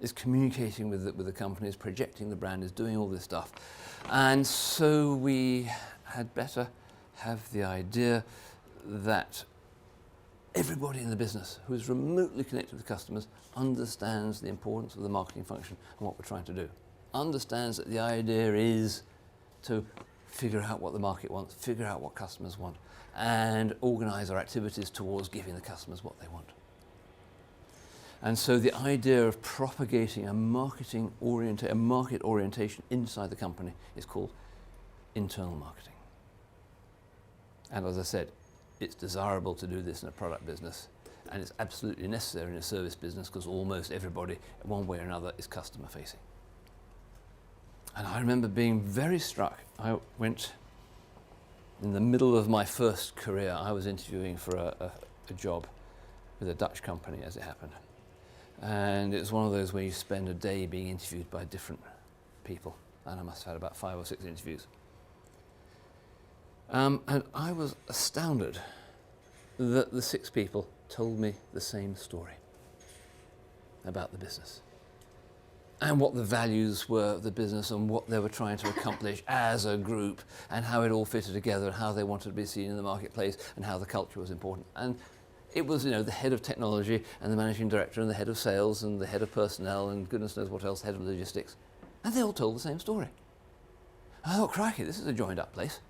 is communicating with the company, is projecting the brand, is doing all this stuff. And so we had better have the idea that everybody in the business who is remotely connected with customers understands the importance of the marketing function and what we're trying to do. Understands that the idea is to figure out what the market wants, figure out what customers want, and organize our activities towards giving the customers what they want. And so the idea of propagating a market orientation inside the company is called internal marketing. And as I said, it's desirable to do this in a product business, and it's absolutely necessary in a service business because almost everybody, one way or another, is customer facing. And I remember being very struck. I went in the middle of my first career. I was interviewing for a job with a Dutch company, as it happened. And it was one of those where you spend a day being interviewed by different people. And I must have had about 5 or 6 interviews. And I was astounded that the 6 people told me the same story about the business and what the values were of the business and what they were trying to accomplish as a group and how it all fitted together and how they wanted to be seen in the marketplace and how the culture was important. And it was, the head of technology and the managing director and the head of sales and the head of personnel and goodness knows what else, head of logistics. And they all told the same story. I thought, crikey, this is a joined up place.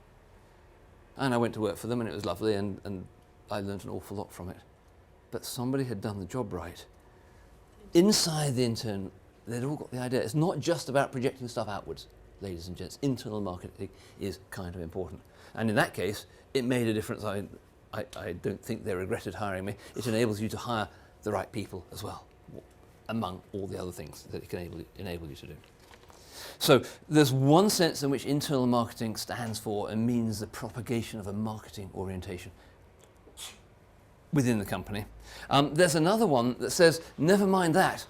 And I went to work for them and it was lovely and I learned an awful lot from it. But somebody had done the job right. Inside the intern, they'd all got the idea. It's not just about projecting stuff outwards, ladies and gents. Internal marketing is kind of important. And in that case, it made a difference. I don't think they regretted hiring me. It enables you to hire the right people as well, among all the other things that it can enable you to do. So there's one sense in which internal marketing stands for and means the propagation of a marketing orientation within the company. There's another one that says, never mind that.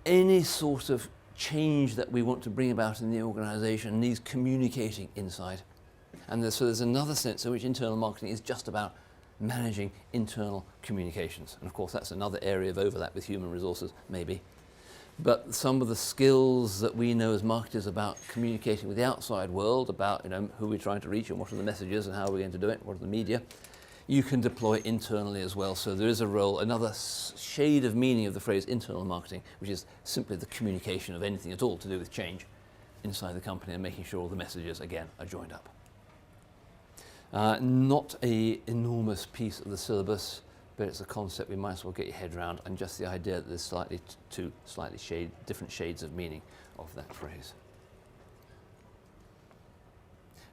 Any sort of change that we want to bring about in the organization needs communicating inside. And so there's another sense in which internal marketing is just about managing internal communications. And of course, that's another area of overlap with human resources, maybe. But some of the skills that we know as marketers about communicating with the outside world, about who we're trying to reach and what are the messages and how are we going to do it, what are the media, you can deploy internally as well. So there is a role, another shade of meaning of the phrase internal marketing, which is simply the communication of anything at all to do with change inside the company and making sure all the messages, again, are joined up. Not an enormous piece of the syllabus, but it's a concept we might as well get your head around, and just the idea that there's two slightly different shades of meaning of that phrase.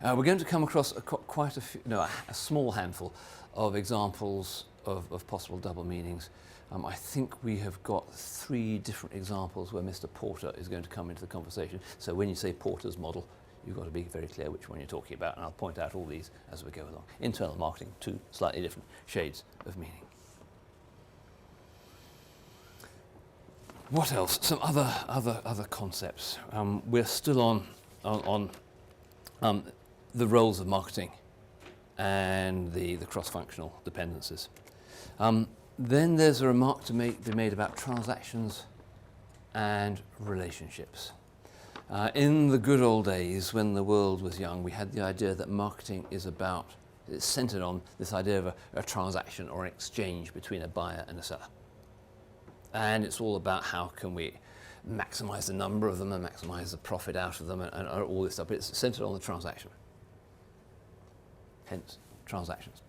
We're going to come across a small handful of examples of possible double meanings. I think we have got 3 different examples where Mr. Porter is going to come into the conversation. So when you say Porter's model, you've got to be very clear which one you're talking about, and I'll point out all these as we go along. Internal marketing, 2 slightly different shades of meaning. What else? Some other concepts. We're still on the roles of marketing and the cross-functional dependencies. Then there's a remark to be made about transactions and relationships. In the good old days, when the world was young, we had the idea that marketing it's centered on this idea of a transaction or an exchange between a buyer and a seller. And it's all about how can we maximize the number of them and maximize the profit out of them and all this stuff. But it's centered on the transaction. Hence, transactions.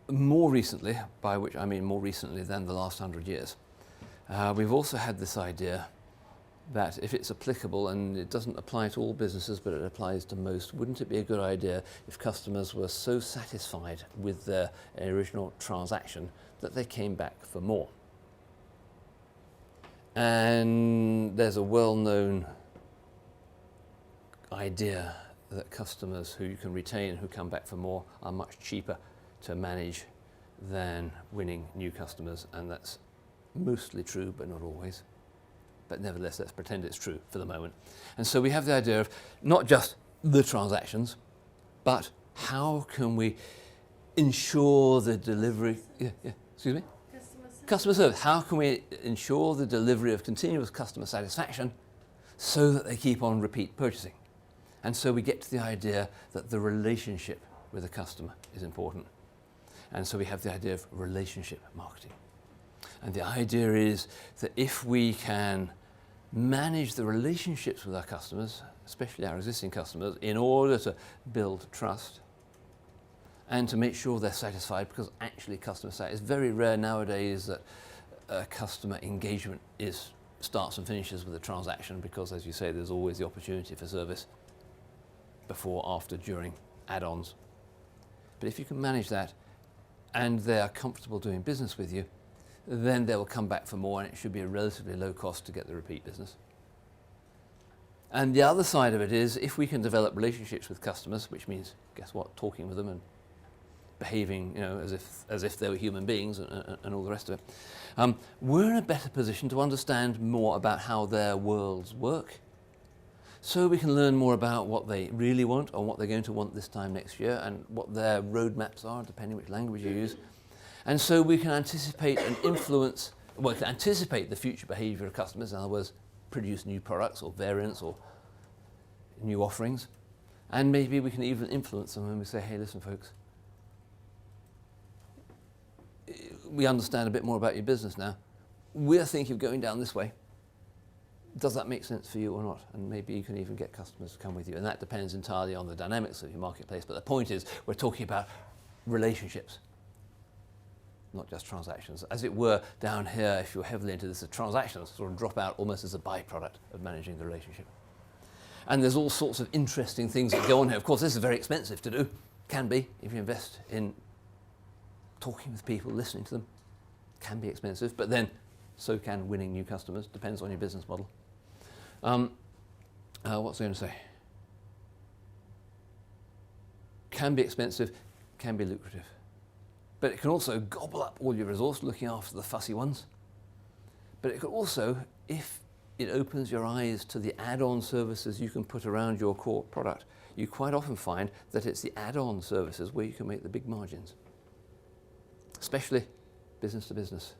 More recently, by which I mean more recently than the last 100 years, we've also had this idea that if it's applicable, and it doesn't apply to all businesses, but it applies to most, wouldn't it be a good idea if customers were so satisfied with their original transaction that they came back for more? And there's a well-known idea that customers who you can retain and who come back for more are much cheaper to manage than winning new customers, and that's mostly true, but not always. But nevertheless, let's pretend it's true for the moment. And so we have the idea of not just the transactions, but how can we ensure the delivery? Excuse me? Customer service. How can we ensure the delivery of continuous customer satisfaction so that they keep on repeat purchasing? And so we get to the idea that the relationship with the customer is important. And so we have the idea of relationship marketing. And the idea is that if we can manage the relationships with our customers, especially our existing customers, in order to build trust and to make sure they're satisfied, because actually customer sat is very rare nowadays that customer engagement starts and finishes with a transaction, because as you say, there's always the opportunity for service before, after, during, add-ons. But if you can manage that and they are comfortable doing business with you, then they will come back for more, and it should be a relatively low cost to get the repeat business. And the other side of it is, if we can develop relationships with customers, which means, guess what, talking with them and behaving, as if they were human beings and all the rest of it, we're in a better position to understand more about how their worlds work, so we can learn more about what they really want or what they're going to want this time next year, and what their roadmaps are, depending which language you use. And so we can anticipate and anticipate the future behavior of customers, in other words, produce new products or variants or new offerings. And maybe we can even influence them when we say, hey, listen, folks, we understand a bit more about your business now. We're thinking of going down this way. Does that make sense for you or not? And maybe you can even get customers to come with you. And that depends entirely on the dynamics of your marketplace. But the point is, we're talking about relationships, not just transactions. As it were, down here, if you're heavily into this, the transactions sort of drop out almost as a byproduct of managing the relationship. And there's all sorts of interesting things that go on here. Of course, this is very expensive to do. Can be, if you invest in talking with people, listening to them. Can be expensive, but then so can winning new customers. Depends on your business model. What's I going to say? Can be expensive, can be lucrative. But it can also gobble up all your resource looking after the fussy ones. But it could also, if it opens your eyes to the add-on services you can put around your core product, you quite often find that it's the add-on services where you can make the big margins. Especially business to business.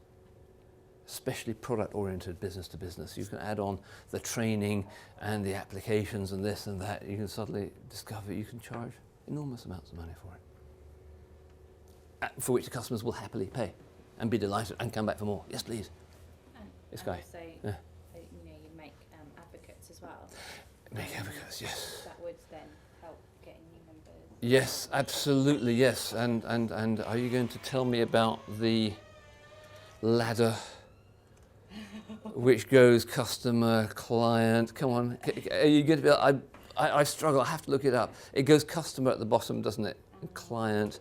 Especially product-oriented business to business. You can add on the training and the applications and this and that. You can suddenly discover you can charge enormous amounts of money for it, for which the customers will happily pay and be delighted and come back for more. Yes, please. This guy. Also, yeah. You make advocates as well. Make advocates, yes. That would then help getting new members. Yes, absolutely, yes. And are you going to tell me about the ladder which goes customer, client? Come on, are you going to be? I struggle. I have to look it up. It goes customer at the bottom, doesn't it? And client,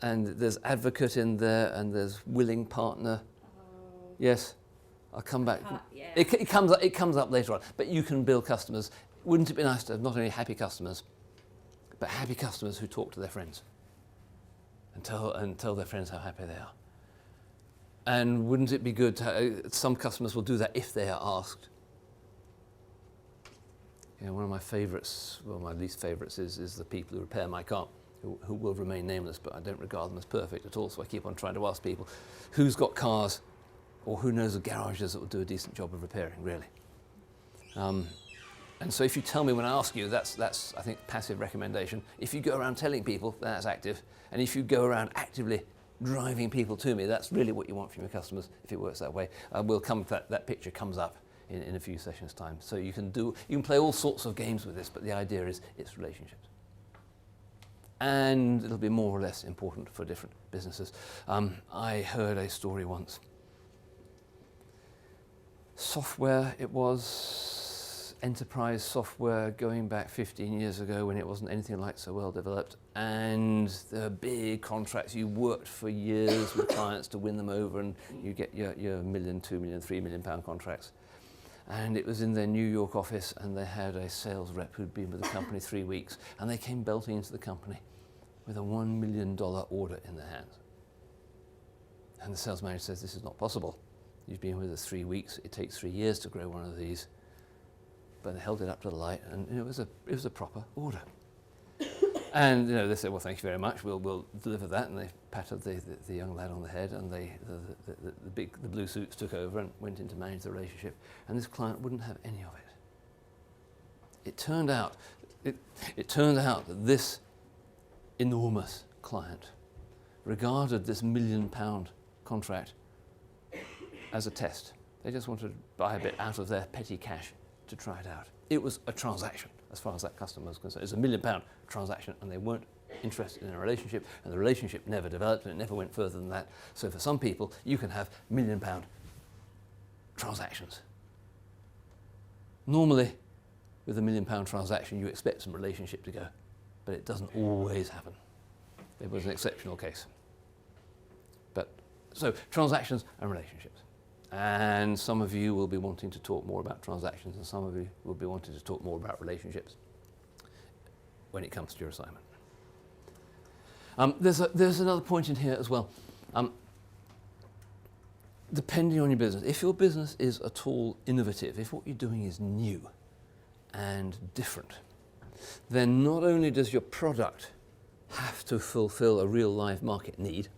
and there's advocate in there, and there's willing partner. Yes, I'll come back. Yeah. It comes up later on. But you can build customers. Wouldn't it be nice to have not only happy customers, but happy customers who talk to their friends and tell their friends how happy they are? And wouldn't it be good to some customers will do that if they are asked. You know, one of my favourites, well, my least favourites is the people who repair my car, who will remain nameless, but I don't regard them as perfect at all, so I keep on trying to ask people, who's got cars, or who knows of garages that will do a decent job of repairing, really? And so if you tell me when I ask you, that's I think, passive recommendation. If you go around telling people, that's active. And if you go around actively driving people to me, that's really what you want from your customers, if it works that way. That picture comes up in a few sessions' time. So you can play all sorts of games with this, but the idea is it's relationships. And it'll be more or less important for different businesses. I heard a story once. Software, it was enterprise software going back 15 years ago when it wasn't anything like so well developed, and the big contracts, you worked for years with clients to win them over, and you get your £1 million, £2 million, £3 million contracts. And it was in their New York office, and they had a sales rep who'd been with the company 3 weeks, and they came belting into the company with a $1 million order in their hands. And the sales manager says, "This is not possible. You've been with us 3 weeks. It takes 3 years to grow one of these." But they held it up to the light, and it was a proper order. And they said, "Well, thank you very much. We'll deliver that." And they patted the young lad on the head, and the blue suits took over and went in to manage the relationship. And this client wouldn't have any of it. It turned out that this enormous client regarded this £1 million contract as a test. They just wanted to buy a bit out of their petty cash to try it out. It was a transaction, as far as that customer was concerned. It was a £1 million transaction, and they weren't interested in a relationship, and the relationship never developed, and it never went further than that. So for some people, you can have £1 million transactions. Normally, with a £1 million transaction, you expect some relationship to go, but it doesn't always happen. It was an exceptional case. So transactions and relationships. And some of you will be wanting to talk more about transactions, and some of you will be wanting to talk more about relationships when it comes to your assignment. There's another point in here as well. Depending on your business, if your business is at all innovative, if what you're doing is new and different, then not only does your product have to fulfill a real live market need,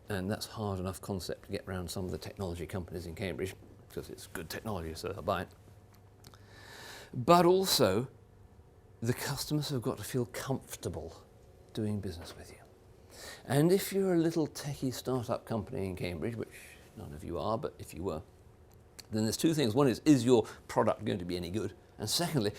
and that's a hard enough concept to get around some of the technology companies in Cambridge, because it's good technology, so they'll buy it. But also, the customers have got to feel comfortable doing business with you. And if you're a little techie startup company in Cambridge, which none of you are, but if you were, then there's two things. One is your product going to be any good? And secondly,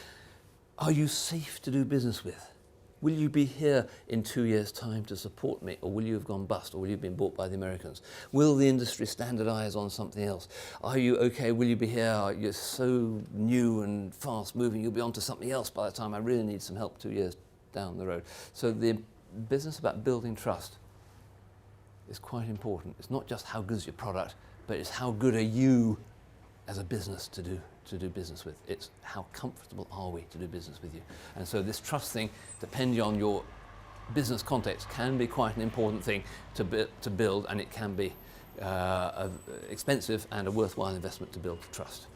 are you safe to do business with? Will you be here in 2 years' time to support me, or will you have gone bust, or will you have been bought by the Americans? Will the industry standardise on something else? Are you okay? Will you be here? You're so new and fast moving, you'll be on to something else by the time I really need some help 2 years down the road. So the business about building trust is quite important. It's not just how good is your product, but it's how good are you as a business to do business with. It's how comfortable are we to do business with you. And so this trust thing, depending on your business context, can be quite an important thing to build, and it can be expensive and a worthwhile investment to build trust.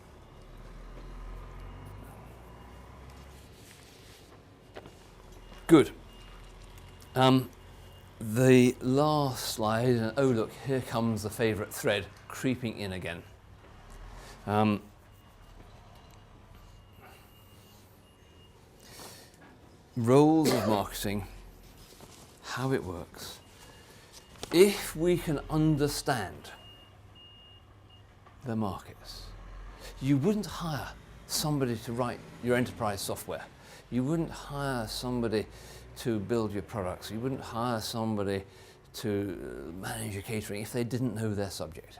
Good. The last slide, and oh look, here comes the favourite thread creeping in again. Roles of marketing, how it works. If we can understand the markets, you wouldn't hire somebody to write your enterprise software. You wouldn't hire somebody to build your products. You wouldn't hire somebody to manage your catering if they didn't know their subject.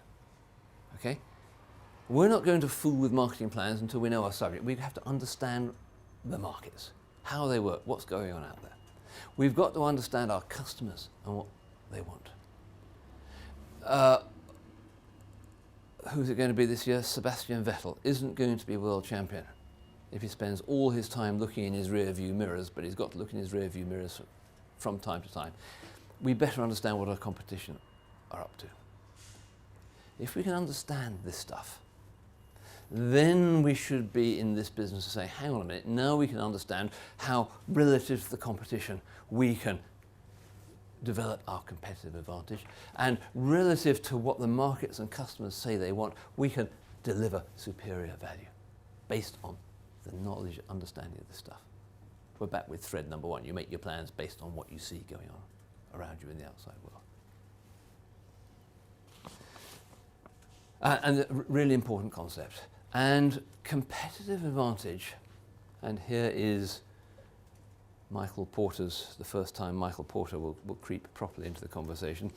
Okay? We're not going to fool with marketing plans until we know our subject. We have to understand the markets, how they work, what's going on out there. We've got to understand our customers and what they want. Who's it going to be this year? Sebastian Vettel isn't going to be world champion if he spends all his time looking in his rear view mirrors, but he's got to look in his rear view mirrors from time to time. We better understand what our competition are up to. If we can understand this stuff, then we should be in this business to say, hang on a minute, now we can understand how, relative to the competition, we can develop our competitive advantage, and relative to what the markets and customers say they want, we can deliver superior value based on the knowledge and understanding of this stuff. We're back with thread number one. You make your plans based on what you see going on around you in the outside world. And a really important concept. And competitive advantage, and here is Michael Porter's, the first time Michael Porter will creep properly into the conversation.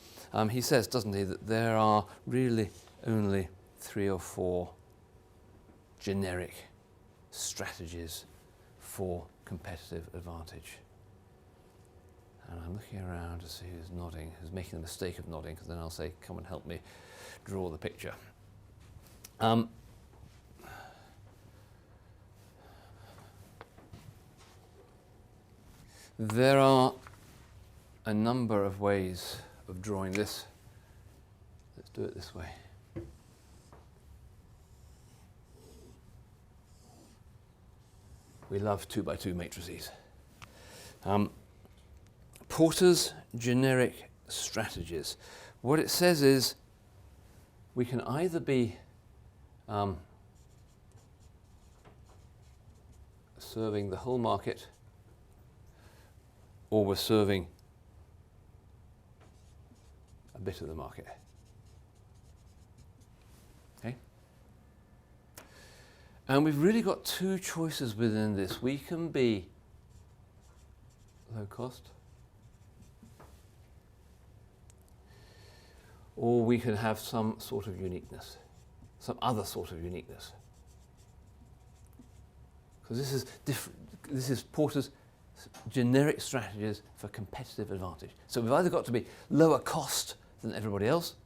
He says, doesn't he, that there are really only 3 or 4 generic strategies for competitive advantage. And I'm looking around to see who's nodding, who's making the mistake of nodding, because then I'll say, come and help me draw the picture. There are a number of ways of drawing this. Let's do it this way. We love 2x2 matrices. Porter's generic strategies. What it says is we can either be serving the whole market, or we're serving a bit of the market. Okay? And we've really got 2 choices within this. We can be low cost, or we can have some sort of uniqueness, some other sort of uniqueness. Because this is different. This is Porter's generic strategies for competitive advantage. So we've either got to be lower cost than everybody else,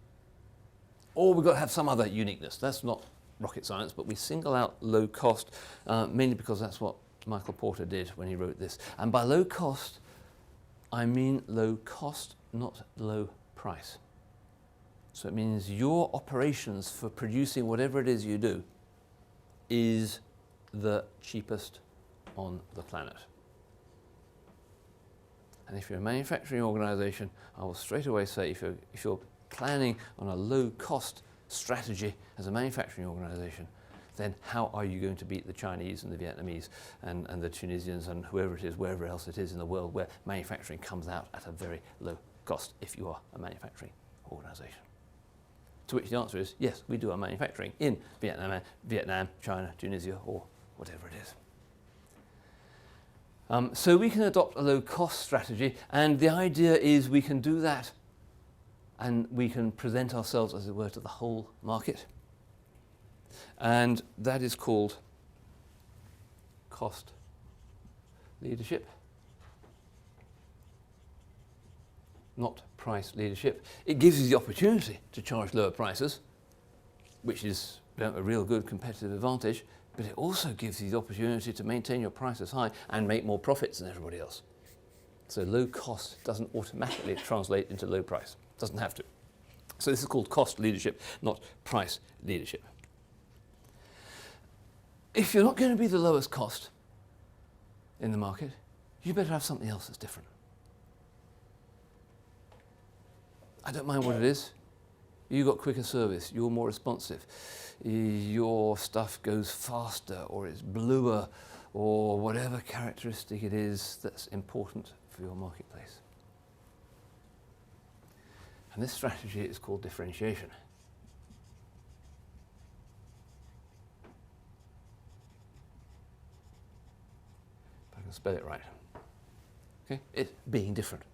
or we've got to have some other uniqueness. That's not rocket science, but we single out low cost, mainly because that's what Michael Porter did when he wrote this. And by low cost, I mean low cost, not low price. So it means your operations for producing whatever it is you do is the cheapest on the planet. And if you're a manufacturing organization, I will straight away say, if you're planning on a low-cost strategy as a manufacturing organization, then how are you going to beat the Chinese and the Vietnamese and the Tunisians and whoever it is, wherever else it is in the world where manufacturing comes out at a very low cost if you are a manufacturing organization? To which the answer is, yes, we do our manufacturing in Vietnam, China, Tunisia, or whatever it is. So we can adopt a low-cost strategy, and the idea is we can do that and we can present ourselves, as it were, to the whole market. And that is called cost leadership, not price leadership. It gives you the opportunity to charge lower prices, which is a real good competitive advantage, but it also gives you the opportunity to maintain your prices high and make more profits than everybody else. So low cost doesn't automatically translate into low price. Doesn't have to. So this is called cost leadership, not price leadership. If you're not going to be the lowest cost in the market, you better have something else that's different. I don't mind what it is. You got quicker service, you're more responsive, your stuff goes faster, or it's bluer, or whatever characteristic it is that's important for your marketplace. And this strategy is called differentiation. If I can spell it right. Okay? It's being different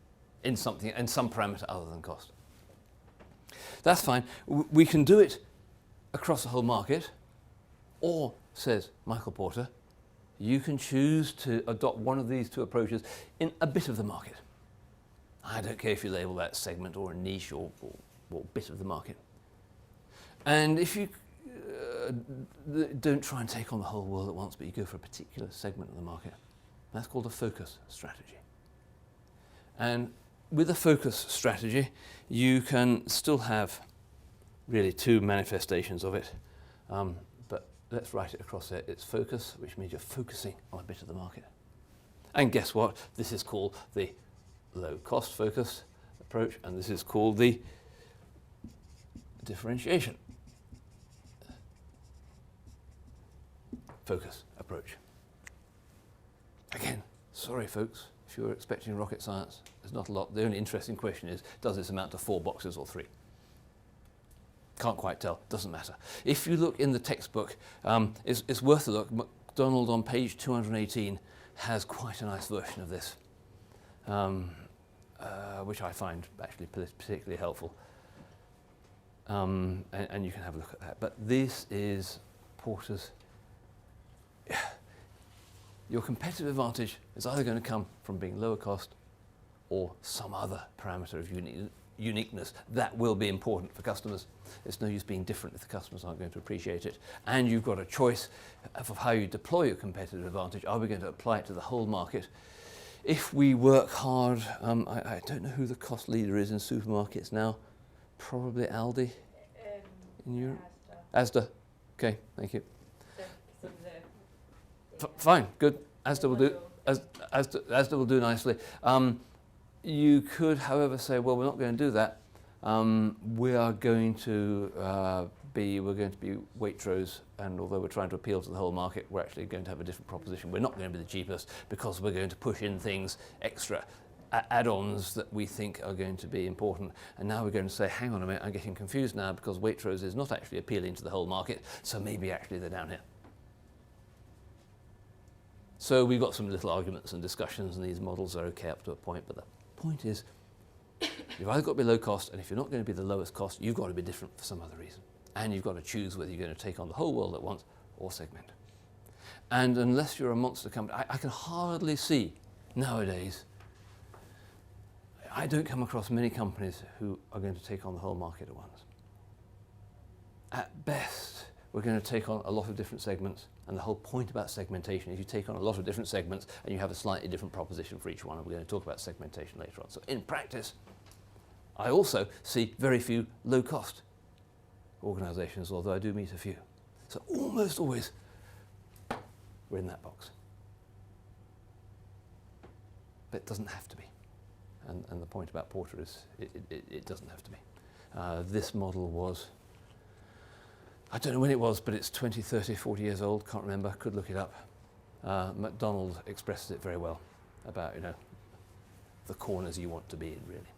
in something, in some parameter other than cost. That's fine. We can do it across the whole market, or, says Michael Porter, you can choose to adopt one of these 2 approaches in a bit of the market. I don't care if you label that segment or a niche or bit of the market. And if you don't try and take on the whole world at once, but you go for a particular segment of the market, that's called a focus strategy. And with a focus strategy, you can still have really 2 manifestations of it. But let's write it across there. It's focus, which means you're focusing on a bit of the market. And guess what? This is called the low-cost focus approach, and this is called the differentiation focus approach. Again, sorry folks, if you're expecting rocket science, there's not a lot. The only interesting question is, does this amount to 4 boxes or 3? Can't quite tell, doesn't matter. If you look in the textbook, it's worth a look. MacDonald on page 218 has quite a nice version of this, which I find actually particularly helpful. And you can have a look at that. But this is Porter's. Your competitive advantage is either going to come from being lower cost or some other parameter of uniqueness that will be important for customers. It's no use being different if the customers aren't going to appreciate it. And you've got a choice of how you deploy your competitive advantage. Are we going to apply it to the whole market? If we work hard, I don't know who the cost leader is in supermarkets now. Probably Aldi in Europe. Asda. Okay, thank you. Fine, good. Asda will do. Asda will do nicely. You could, however, say, well, we're not going to do that. We're going to be Waitrose, and although we're trying to appeal to the whole market, we're actually going to have a different proposition. We're not going to be the cheapest because we're going to push in things extra, add-ons that we think are going to be important. And now we're going to say, hang on a minute, I'm getting confused now because Waitrose is not actually appealing to the whole market, so maybe actually they're down here. So we've got some little arguments and discussions, and these models are okay up to a point, but the point is, you've either got to be low cost, and if you're not going to be the lowest cost, you've got to be different for some other reason. And you've got to choose whether you're going to take on the whole world at once or segment. And unless you're a monster company, I can hardly see nowadays, I don't come across many companies who are going to take on the whole market at once. At best, we're going to take on a lot of different segments, and the whole point about segmentation is you take on a lot of different segments and you have a slightly different proposition for each one, and we're going to talk about segmentation later on. So in practice, I also see very few low-cost organisations, although I do meet a few. So almost always we're in that box. But it doesn't have to be. And the point about Porter is it doesn't have to be. This model was, I don't know when it was, but it's 20, 30, 40 years old, can't remember, could look it up. MacDonald expresses it very well about, the corners you want to be in, really.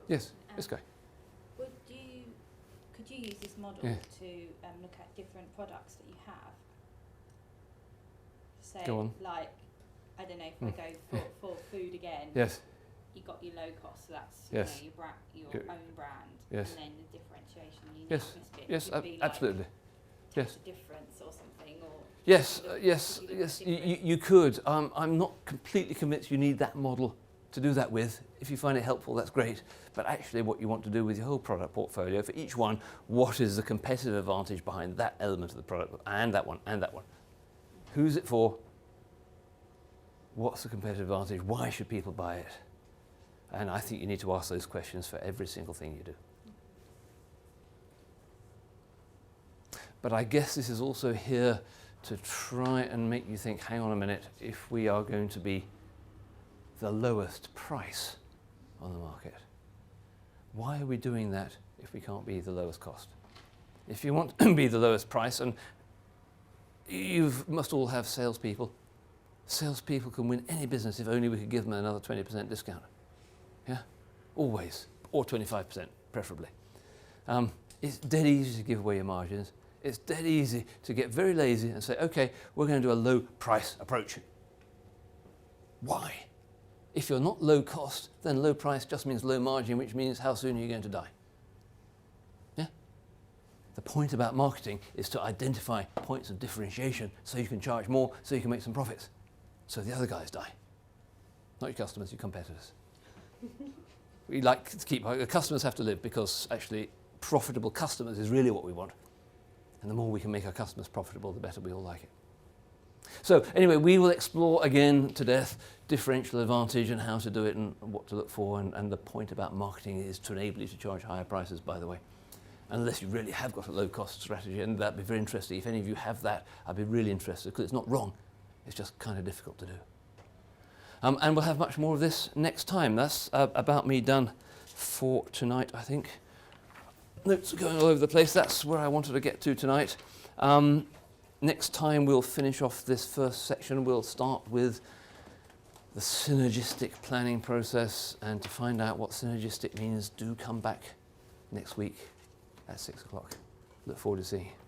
Yes, this guy. Could you use this model Yeah. to look at different products that you have? So, Go on. like, I don't know, if I go for food again, Yes, you got your low cost, so that's Yes. your Good. own brand, Yes. and then the differentiation, Yes. uniqueness bit yes, would be absolutely. like Yes. taste difference or something, or Yes, Could yes, you look yes, at different- you could. I'm not completely convinced you need that model to do that with. If you find it helpful, that's great. But actually what you want to do with your whole product portfolio, for each one, what is the competitive advantage behind that element of the product, and that one, and that one? Who's it for? What's the competitive advantage? Why should people buy it? And I think you need to ask those questions for every single thing you do. But I guess this is also here to try and make you think, hang on a minute, if we are going to be the lowest price on the market, why are we doing that if we can't be the lowest cost? If you want to be the lowest price, and you must all have salespeople. Salespeople can win any business if only we could give them another 20% discount. Yeah, always, or 25% preferably. It's dead easy to give away your margins. It's dead easy to get very lazy and say, okay, we're going to do a low price approach. Why? If you're not low cost, then low price just means low margin, which means how soon are you going to die? Yeah? The point about marketing is to identify points of differentiation so you can charge more, so you can make some profits. So the other guys die. Not your customers, your competitors. We like to keep, the customers have to live, because actually profitable customers is really what we want. And the more we can make our customers profitable, the better we all like it. So anyway, we will explore again to death differential advantage and how to do it and what to look for. And the point about marketing is to enable you to charge higher prices, by the way. unless you really have got a low-cost strategy, and that'd be very interesting. If any of you have that, I'd be really interested, because it's not wrong. It's just kind of difficult to do. And we'll have much more of this next time. That's about me done for tonight, I think. Notes are going all over the place. That's where I wanted to get to tonight. Next time we'll finish off this first section. We'll start with the synergistic planning process, and to find out what synergistic means, do come back next week at 6 o'clock. Look forward to seeing you.